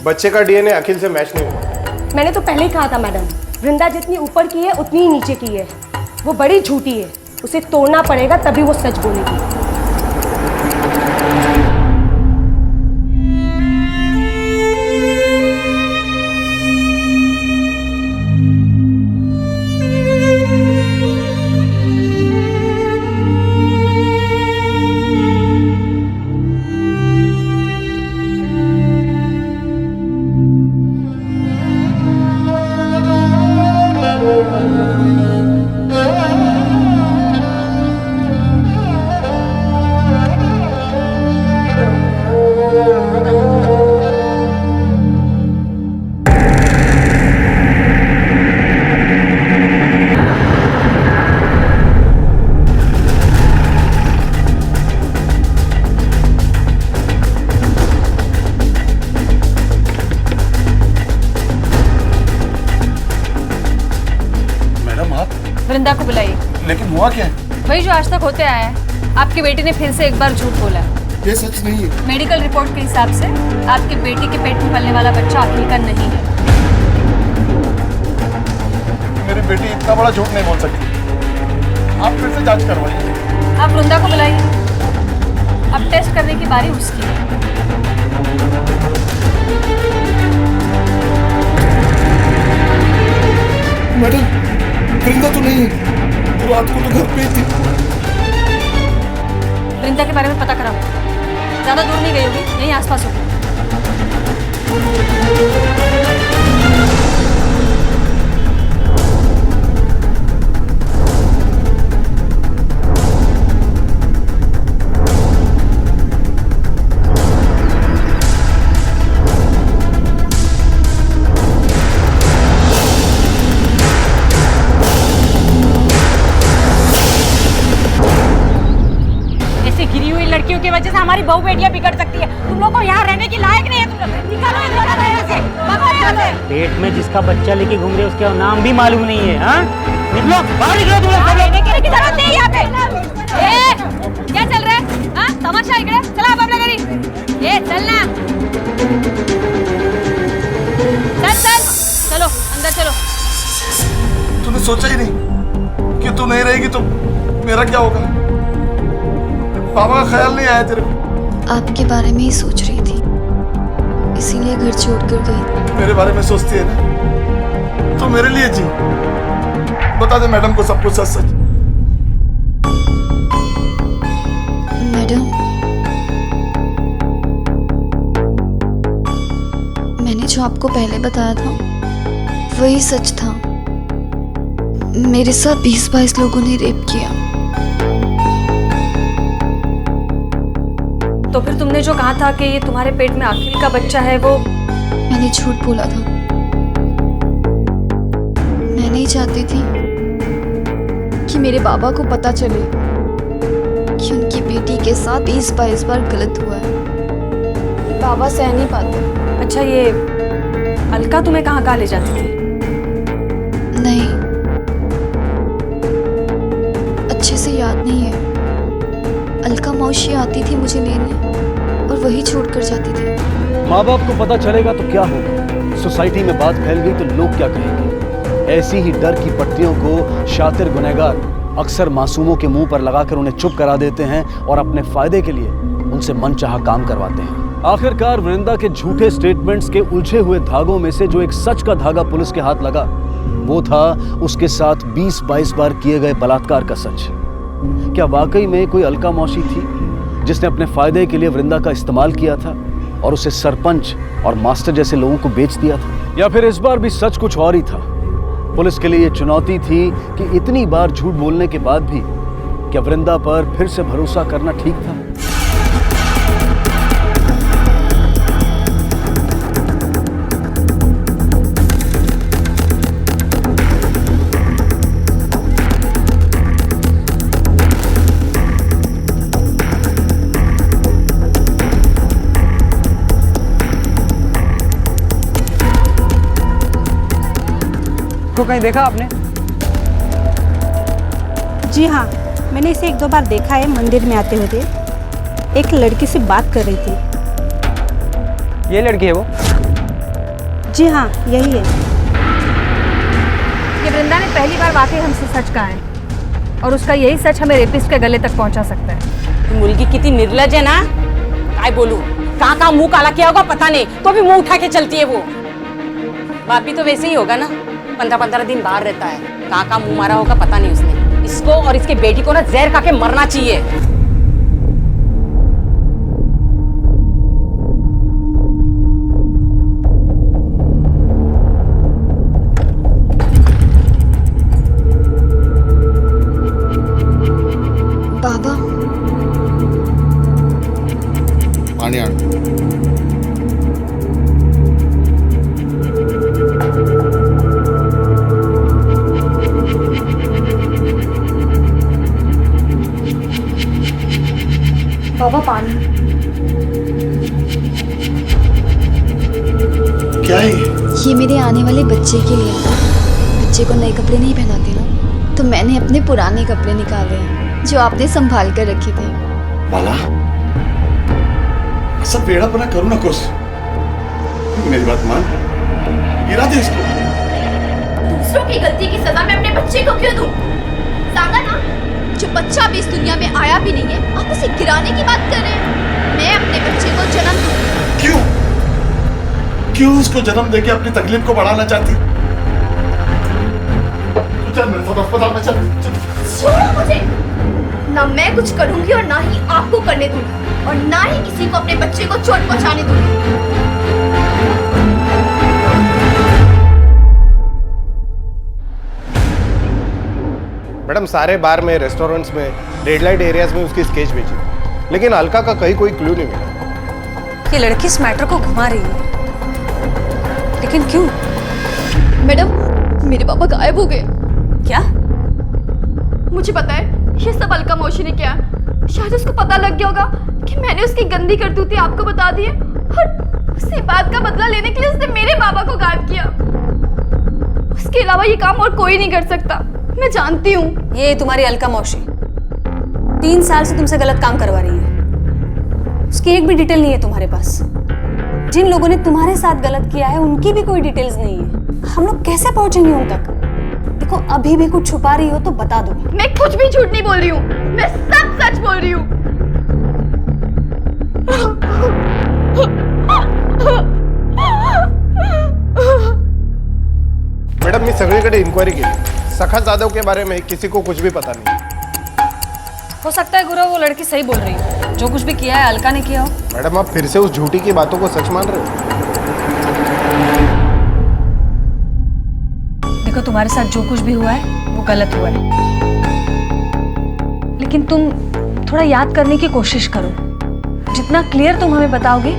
बच्चे का डीएनए अखिल से मैच नहीं हुआ। मैंने तो पहले ही कहा था मैडम वृंदा जितनी ऊपर की है उतनी ही नीचे की है। वो बड़ी झूठी है, उसे तोड़ना पड़ेगा तभी वो सच बोलेगी। वृंदा को बुलाइए। लेकिन हुआ क्या है? वही जो आज तक होते आया है। आपकी बेटी ने फिर से एक बार झूठ बोला है। ये सच नहीं है। मेडिकल रिपोर्ट के हिसाब से आपकी बेटी के पेट में पलने वाला बच्चा अखिल का नहीं है। मेरी बेटी इतना बड़ा झूठ नहीं बोल सकती। आप फिर से जांच करवाइए। आप वृंदा को बुलाइए। अब टेस्ट करने की बारी उसकी है। मैडम, वृंदा तो नहीं है। रात को तो घर पे ही थी। वृंदा के बारे में पता करा। ज्यादा दूर नहीं गई होगी, यहीं आसपास होगी। लड़कियों की वजह से हमारी बहू बेटियां बिगड़ सकती है। तुम लोग को यहाँ रहने की लायक नहीं है। तुम लोग निकालो इन दोनों को यहाँ से। भागो यहाँ से। पेट में जिसका बच्चा लेके घूम रहे हैं उसका नाम भी मालूम नहीं है। हाँ, निकलो बाहर, निकलो तुम लोग। रहने की जरूरत नहीं है यहाँ पे। क्या चल रहा है? हाँ, तमाशा इकडे चला आप आपल्या घरी। ये चलना। चल चलो अंदर चलो। तूने सोचा ही नहीं कि तू नहीं रहेगी तो मेरा क्या होगा? बाबा का ख्याल नहीं आया तेरे को? आपके बारे में ही सोच रही थी, इसीलिए घर छोड़कर गई। मेरे बारे में सोचती है ना, तो मेरे लिए जी। बता दे मैडम को सब कुछ सच सच। मैडम, मैंने जो आपको पहले बताया था वही सच था। मेरे साथ 20-22 लोगों ने रेप किया। तो फिर तुमने जो कहा था कि ये तुम्हारे पेट में अखिल का बच्चा है, वो मैंने झूठ बोला था। मैं नहीं चाहती थी कि मेरे बाबा को पता चले कि उनकी बेटी के साथ 20-22 बार गलत हुआ है। बाबा सह नहीं पाते। अच्छा, ये अलका तुम्हें कहाँ ले जाती थी? नहीं, अच्छे से याद नहीं है। अलका मौसी आती थी मुझे लेने और वही छोड़कर जाती थी। माँ बाप को पता चलेगा तो क्या होगा? सोसाइटी में बात फैल गई तो लोग क्या कहेंगे? ऐसी ही डर की पट्टियों को शातिर गुनहगार अक्सर मासूमों के मुंह पर लगाकर उन्हें चुप करा देते हैं और अपने फायदे के लिए उनसे मनचाहा काम करवाते हैं। आखिरकार वृंदा के झूठे स्टेटमेंट्स के उलझे हुए धागों में से जो एक सच का धागा पुलिस के हाथ लगा, वो था उसके साथ 20-22 बार किए गए बलात्कार का सच। क्या वाकई में कोई अलका मौसी थी जिसने अपने फायदे के लिए वृंदा का इस्तेमाल किया था और उसे सरपंच और मास्टर जैसे लोगों को बेच दिया था? या फिर इस बार भी सच कुछ और ही था? पुलिस के लिए ये चुनौती थी कि इतनी बार झूठ बोलने के बाद भी क्या वृंदा पर फिर से भरोसा करना ठीक था? को कहीं देखा आपने? जी हाँ, मैंने इसे 1-2 बार देखा है। मंदिर में आते हुए एक लड़की से बात कर रही थी। ये लड़की है वो? जी हाँ, यही है। कि वृंदा ने पहली बार वाकई हमसे सच कहा है और उसका यही सच हमें रेपिस्ट के गले तक पहुंचा सकता है। मुर्गी कितनी निर्लज है ना, काय बोलूं, कहाँ मुंह काला किया होगा पता नहीं, तो भी मुंह उठा के चलती है वो। बाप भी तो वैसे ही होगा ना, 15-15 दिन बाहर रहता है, कहाँ मुंह मारा होगा पता नहीं उसने। इसको और इसके बेटी को ना जहर खा के मरना चाहिए। बाबा पानी आन। बाबा पानी। क्या है ये मेरे आने वाले बच्चे के लिए। बच्चे को नए कपड़े नहीं पहनाते ना, तो मैंने अपने पुराने कपड़े निकाले हैं जो आपने संभाल कर रखे थे। बाला, सब बेड़ापना करो ना कुछ। मेरी बात मान, गिरा दे इसको। दूसरों की गलती की सजा मैं अपने बच्चे को क्यों दूं? सागा ना, जो बच्चा अभी इस दुनिया में आया भी नहीं है, आप उसे गिराने की बात कर रहे हैं। मैं अपने बच्चे को जन्म दूं। क्यों? क्यों उसको जन्म देके अपनी तकलीफ को बढ़ाना चाहती? चल मेरे साथ अस्पताल में चल। छोड़ो मुझे। ना मैं कुछ करूंगी और ना ही आपको करने दूंगी, और ना ही किसी को अपने बच्चे को चोट पहुंचाने दूंगी। मैडम सारे बार में, रेस्टोरेंट्स में, रेड लाइट एरियाज में उसकी स्केच भेजी, लेकिन अलका का कहीं कोई क्लू नहीं मिला। ये लड़की इस मैटर को घुमा रही है, लेकिन क्यों? मैडम, मेरे पापा गायब हो गए। क्या? मुझे पता है ये सब अलका मौसी ने किया। शायद उसको पता लग गया होगा कि मैंने उसकी गंदी करतूतें आपको बता दी है, और उसी बात का बदला लेने के लिए उसने मेरे बाबा को गायब किया। उसके अलावा ये काम और कोई नहीं कर सकता, मैं जानती हूँ। ये तुम्हारी अलका मौसी 3 साल से तुमसे गलत काम करवा रही है। उसकी एक भी डिटेल नहीं है तुम्हारे पास। जिन लोगों ने तुम्हारे साथ गलत किया है उनकी भी कोई डिटेल्स नहीं है। हम लोग कैसे पहुंचेंगे उन तक? देखो, अभी भी कुछ छुपा रही हो तो बता दो। मैं कुछ भी झूठ नहीं बोल रही हूँ, मैं सब सच बोल रही हूँ। मैडम मी सगळीकडे इन्क्वायरी केली, सखा जाधव के बारे में किसी को कुछ भी पता नहीं। हो सकता है गुरु वो लड़की सही बोल रही हो, जो कुछ भी किया है अलका ने किया हो। मैडम आप फिर से उस झूठी की बातों को सच मान रहे हो? देखो, तुम्हारे साथ जो कुछ भी हुआ है वो गलत हुआ है, लेकिन तुम थोड़ा याद करने की कोशिश करो। जितना क्लियर तुम हमें बताओगे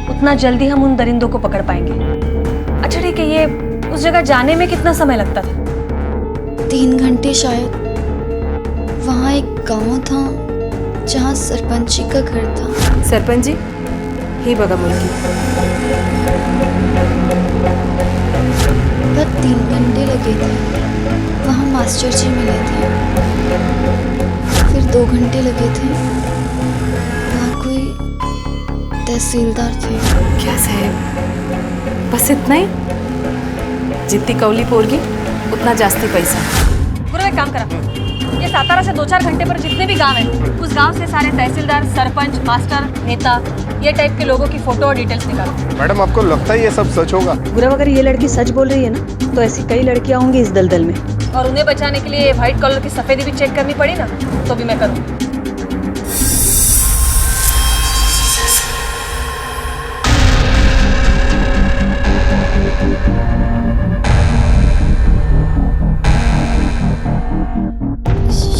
उतना जल्दी हम उन दरिंदों को पकड़ पाएंगे। अच्छा ठीक है, ये उस जगह जाने में कितना समय लगता था? 3 घंटे शायद। वहाँ एक गांव था जहाँ सरपंच जी का घर था। सरपंच जी ही बघा मुलगी। बस 3 घंटे लगे थे। वहाँ मास्टर जी मिले थे। फिर 2 घंटे लगे थे। वहाँ कोई तहसीलदार थे। क्या साहेब, बस इतना ही? जितनी कौली पोरगी उतना जास्ती पैसा। गुरु एक काम करा, ये सातारा से 2-4 घंटे पर जितने भी गांव हैं, उस गांव से सारे तहसीलदार, सरपंच, मास्टर, नेता, ये टाइप के लोगों की फोटो और डिटेल्स निकालो। मैडम आपको लगता है ये सब सच होगा? गुरु, अगर ये लड़की सच बोल रही है ना, तो ऐसी कई लड़कियां होंगी इस दलदल में, और उन्हें बचाने के लिए व्हाइट कलर की सफेदी भी चेक करनी पड़ी ना, तो भी मैं करूँ।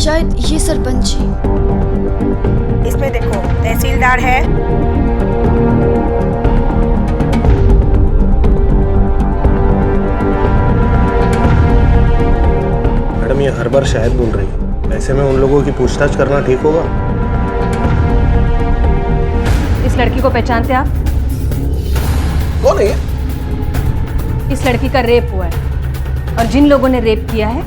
शायद ये सरपंच जी। इसमें देखो तहसीलदार है, मैडम ये हर बार शायद बोल रही है, ऐसे में उन लोगों की पूछताछ करना ठीक होगा? इस लड़की को पहचानते आप? कौन है? इस लड़की का रेप हुआ है, और जिन लोगों ने रेप किया है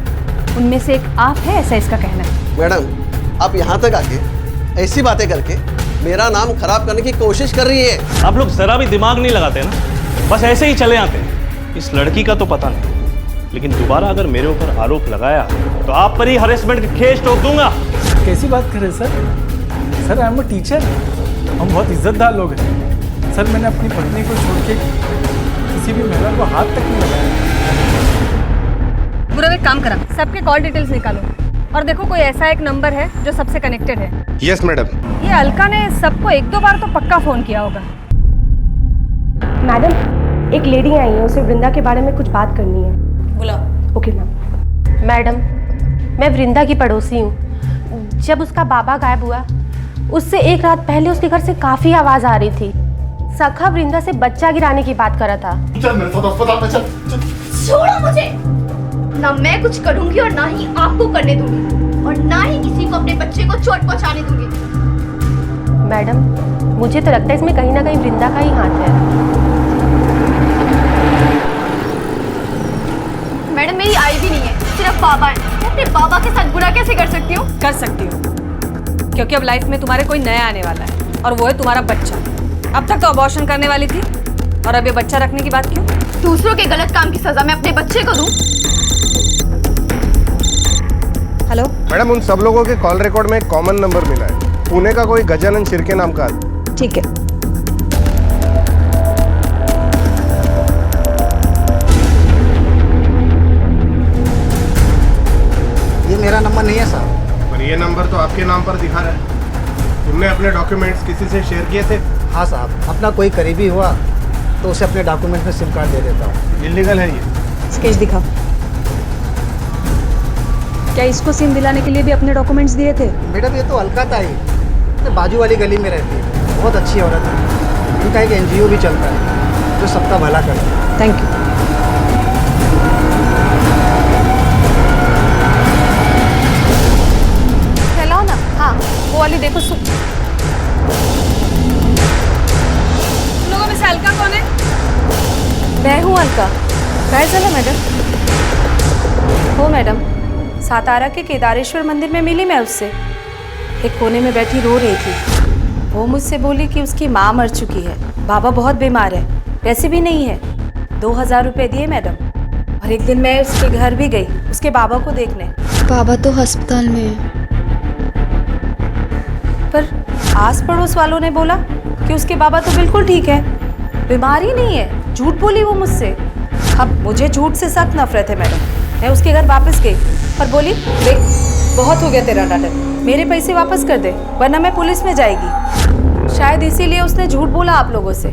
उनमें से एक आप है, ऐसा इसका कहना है। मैडम आप यहाँ तक आके ऐसी बातें करके मेरा नाम खराब करने की कोशिश कर रही है। आप लोग जरा भी दिमाग नहीं लगाते ना, बस ऐसे ही चले आते हैं। इस लड़की का तो पता नहीं, लेकिन दोबारा अगर मेरे ऊपर आरोप लगाया तो आप पर ही हरेसमेंट के केस ठोक दूंगा। कैसी बात कर रहे हैं sir? Sir I am a teacher, हम बहुत इज्जतदार लोग हैं। सर मैंने अपनी पत्नी को छोड़ के किसी भी महिला को हाथ तक नहीं लगाया। गुरु एक काम करा, सबके कॉल डिटेल्स निकालो और देखो कोई ऐसा एक नंबर है जो सबसे कनेक्टेड है। Yes madam. ये अलका ने सबको 1-2 बार तो पक्का फोन किया होगा। मैडम एक लेडी आई है, उसे वृंदा के बारे में कुछ बात करनी है। बुलाओ। Okay ma'am. मैडम मैं वृंदा की पड़ोसी हूँ। जब उसका बाबा गायब हुआ उससे एक रात पहले उसके घर से काफी आवाज आ रही थी। सखा वृंदा से बच्चा गिराने की बात कर रहा था। चल मेरे साथ अस्पताल में चल। छोड़ो मुझे, ना मैं कुछ करूंगी और ना ही आपको करने दूंगी, और ना ही किसी को अपने बच्चे को चोट पहुंचाने दूंगी। मैडम मुझे तो लगता है इसमें कहीं ना कहीं वृंदा का ही हाथ है। मैडम मेरी आई भी नहीं है, सिर्फ बाबा है। मैं अपने बाबा के साथ बुरा कैसे कर सकती हूँ? कर सकती हो, क्योंकि अब लाइफ में तुम्हारे कोई नया आने वाला है और वो है तुम्हारा बच्चा। अब तक तो अबॉर्शन करने वाली थी और अब ये बच्चा रखने की बात क्यों? दूसरों के गलत काम की सजा मैं अपने बच्चे को दूं? हेलो मैडम, उन सब लोगों के कॉल रिकॉर्ड में एक कॉमन नंबर मिला है, पुणे का कोई गजानन शिर्के नाम का। ठीक है। ये मेरा नंबर नहीं है साहब। पर ये नंबर तो आपके नाम पर दिखा रहा है। तुमने अपने डॉक्यूमेंट्स किसी से शेयर किए थे? हाँ साहब, अपना कोई करीबी हुआ तो उसे अपने डॉक्यूमेंट में सिम कार्ड दे देता हूँ। इलीगल है ये। स्केच दिखाओ। क्या इसको सिम दिलाने के लिए भी अपने डॉक्यूमेंट्स दिए थे? मैडम ये तो अलका था ही, बाजू वाली गली में रहती है, बहुत अच्छी औरत है। उनका एक NGO भी चलता है जो सबका भला करता है। Thank you. चलाओ ना। हाँ वो वाली देखो। लोगों में से अलका कौन है? मैं हूँ अलका। काय झालं मैडम? हो मैडम, सातारा के केदारेश्वर मंदिर में मिली मैं उससे। एक कोने में बैठी रो रही थी। वो मुझसे बोली कि उसकी माँ मर चुकी है, बाबा बहुत बीमार है, पैसे भी नहीं है। 2000 रुपये दिए मैडम। और एक दिन मैं उसके घर भी गई उसके बाबा को देखने। बाबा तो अस्पताल में है। पर आस पड़ोस वालों ने बोला कि उसके बाबा तो बिल्कुल ठीक है, बीमार ही नहीं है। झूठ बोली वो मुझसे। अब मुझे झूठ से सख्त नफरत है मैडम। मैं उसके घर वापस गई पर बोली देख बहुत हो गया तेरा नाटक, मेरे पैसे वापस कर दे वरना मैं पुलिस में जाएगी। शायद इसीलिए उसने झूठ बोला आप लोगों से।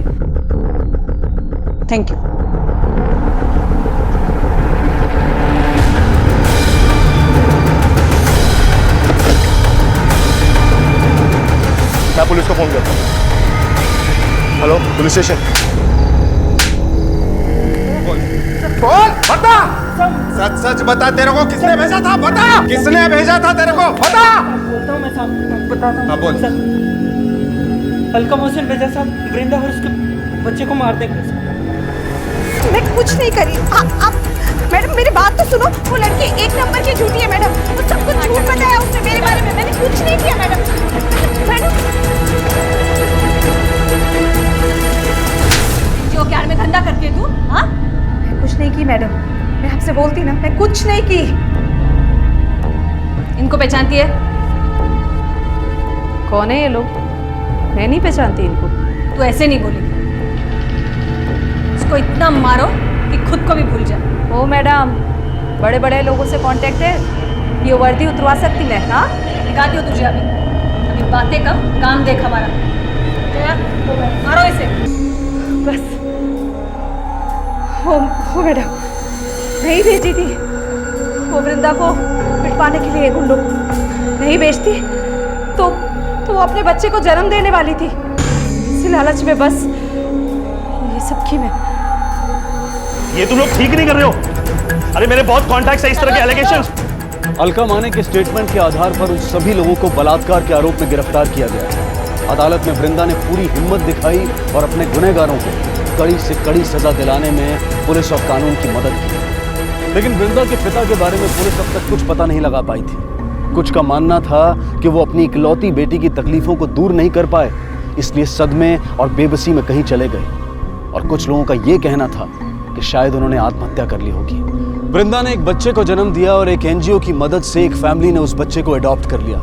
Thank you. मैं पुलिस को फोन करता हूँ। Hello police station. बोल बता, सच सच बता, तेरे को किसने भेजा था? बता किसने भेजा था तेरे को? बता। बोलता हूँ मैं साहब, बताता हूँ। हाँ बोल। अलका मोहसिन भेजा साहब, वृंदा और उसके बच्चे को मार देंगे। मैं कुछ नहीं करी। आप मैडम मेरी बात तो सुनो। वो लड़की 1 नंबर की झूठी है मैडम। वो सब कुछ झूठ बताया उसने मेरे बारे में। मैंने कुछ नहीं किया मैडम। जो प्यार में धंधा करती है तू? हाँ, मैं कुछ नहीं की मैडम, मैं आपसे बोलती ना, मैं कुछ नहीं की। इनको पहचानती है? कौन है ये लोग? मैं नहीं पहचानती इनको। तू ऐसे नहीं बोलेगी। इसको इतना मारो कि खुद को भी भूल जाए। ओ मैडम, बड़े बड़े लोगों से कांटेक्ट है, ये वर्दी उतरवा सकती मैं? हाँ दिखाती हो तुझे। अभी बातें कम, काम देख हमारा। मारो इसे। बस हो मैडम, नहीं भेजी थी वो वृंदा को पिटवाने के लिए गुंडों। नहीं बेचती तो वो अपने बच्चे को जन्म देने वाली थी। इसी लालच में बस ये सब की मैं। ये तुम लोग ठीक नहीं कर रहे हो। अरे मेरे बहुत कॉन्टैक्ट्स है इस तरह के एलिगेशंस। अलका माने के स्टेटमेंट के आधार पर उन सभी लोगों को बलात्कार के आरोप में गिरफ्तार किया गया। अदालत में वृंदा ने पूरी हिम्मत दिखाई और अपने गुनहगारों को कड़ी से कड़ी सजा दिलाने में पुलिस और कानून की मदद की। लेकिन वृंदा के पिता के बारे में पुलिस अब तक कुछ पता नहीं लगा पाई थी। कुछ का मानना था कि वो अपनी इकलौती बेटी की तकलीफों को दूर नहीं कर पाए, इसलिए सदमे और बेबसी में कहीं चले गए। और कुछ लोगों का ये कहना था कि शायद उन्होंने आत्महत्या कर ली होगी। वृंदा ने एक बच्चे को जन्म दिया और एक एनजीओ की मदद से एक फैमिली ने उस बच्चे को अडॉप्ट कर लिया।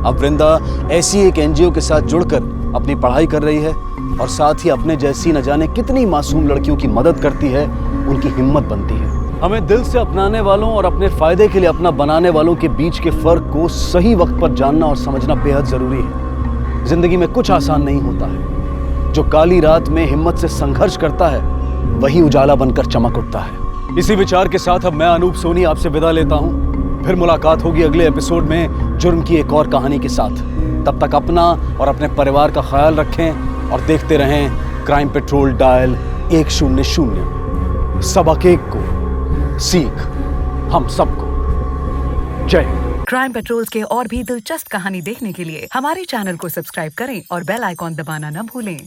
अब वृंदा ऐसी एक एनजीओ के साथ जुड़कर अपनी पढ़ाई कर रही है और साथ ही अपने जैसी न जाने कितनी मासूम लड़कियों की मदद करती है, उनकी हिम्मत बनती है। हमें दिल से अपनाने वालों और अपने फायदे के लिए अपना बनाने वालों के बीच के फर्क को सही वक्त पर जानना और समझना बेहद जरूरी है। जिंदगी में कुछ आसान नहीं होता है। जो काली रात में हिम्मत से संघर्ष करता है वही उजाला बनकर चमक उठता है। इसी विचार के साथ अब मैं अनूप सोनी आपसे विदा लेता हूं। फिर मुलाकात होगी अगले एपिसोड में जुर्म की एक और कहानी के साथ। तब तक अपना और अपने परिवार का ख्याल रखें और देखते रहें क्राइम पेट्रोल डायल 100। सबक एक को सीख हम सबको। जय हिंद। क्राइम पेट्रोल्स के और भी दिलचस्प कहानी देखने के लिए हमारे चैनल को सब्सक्राइब करें और बेल आइकॉन दबाना न भूलें।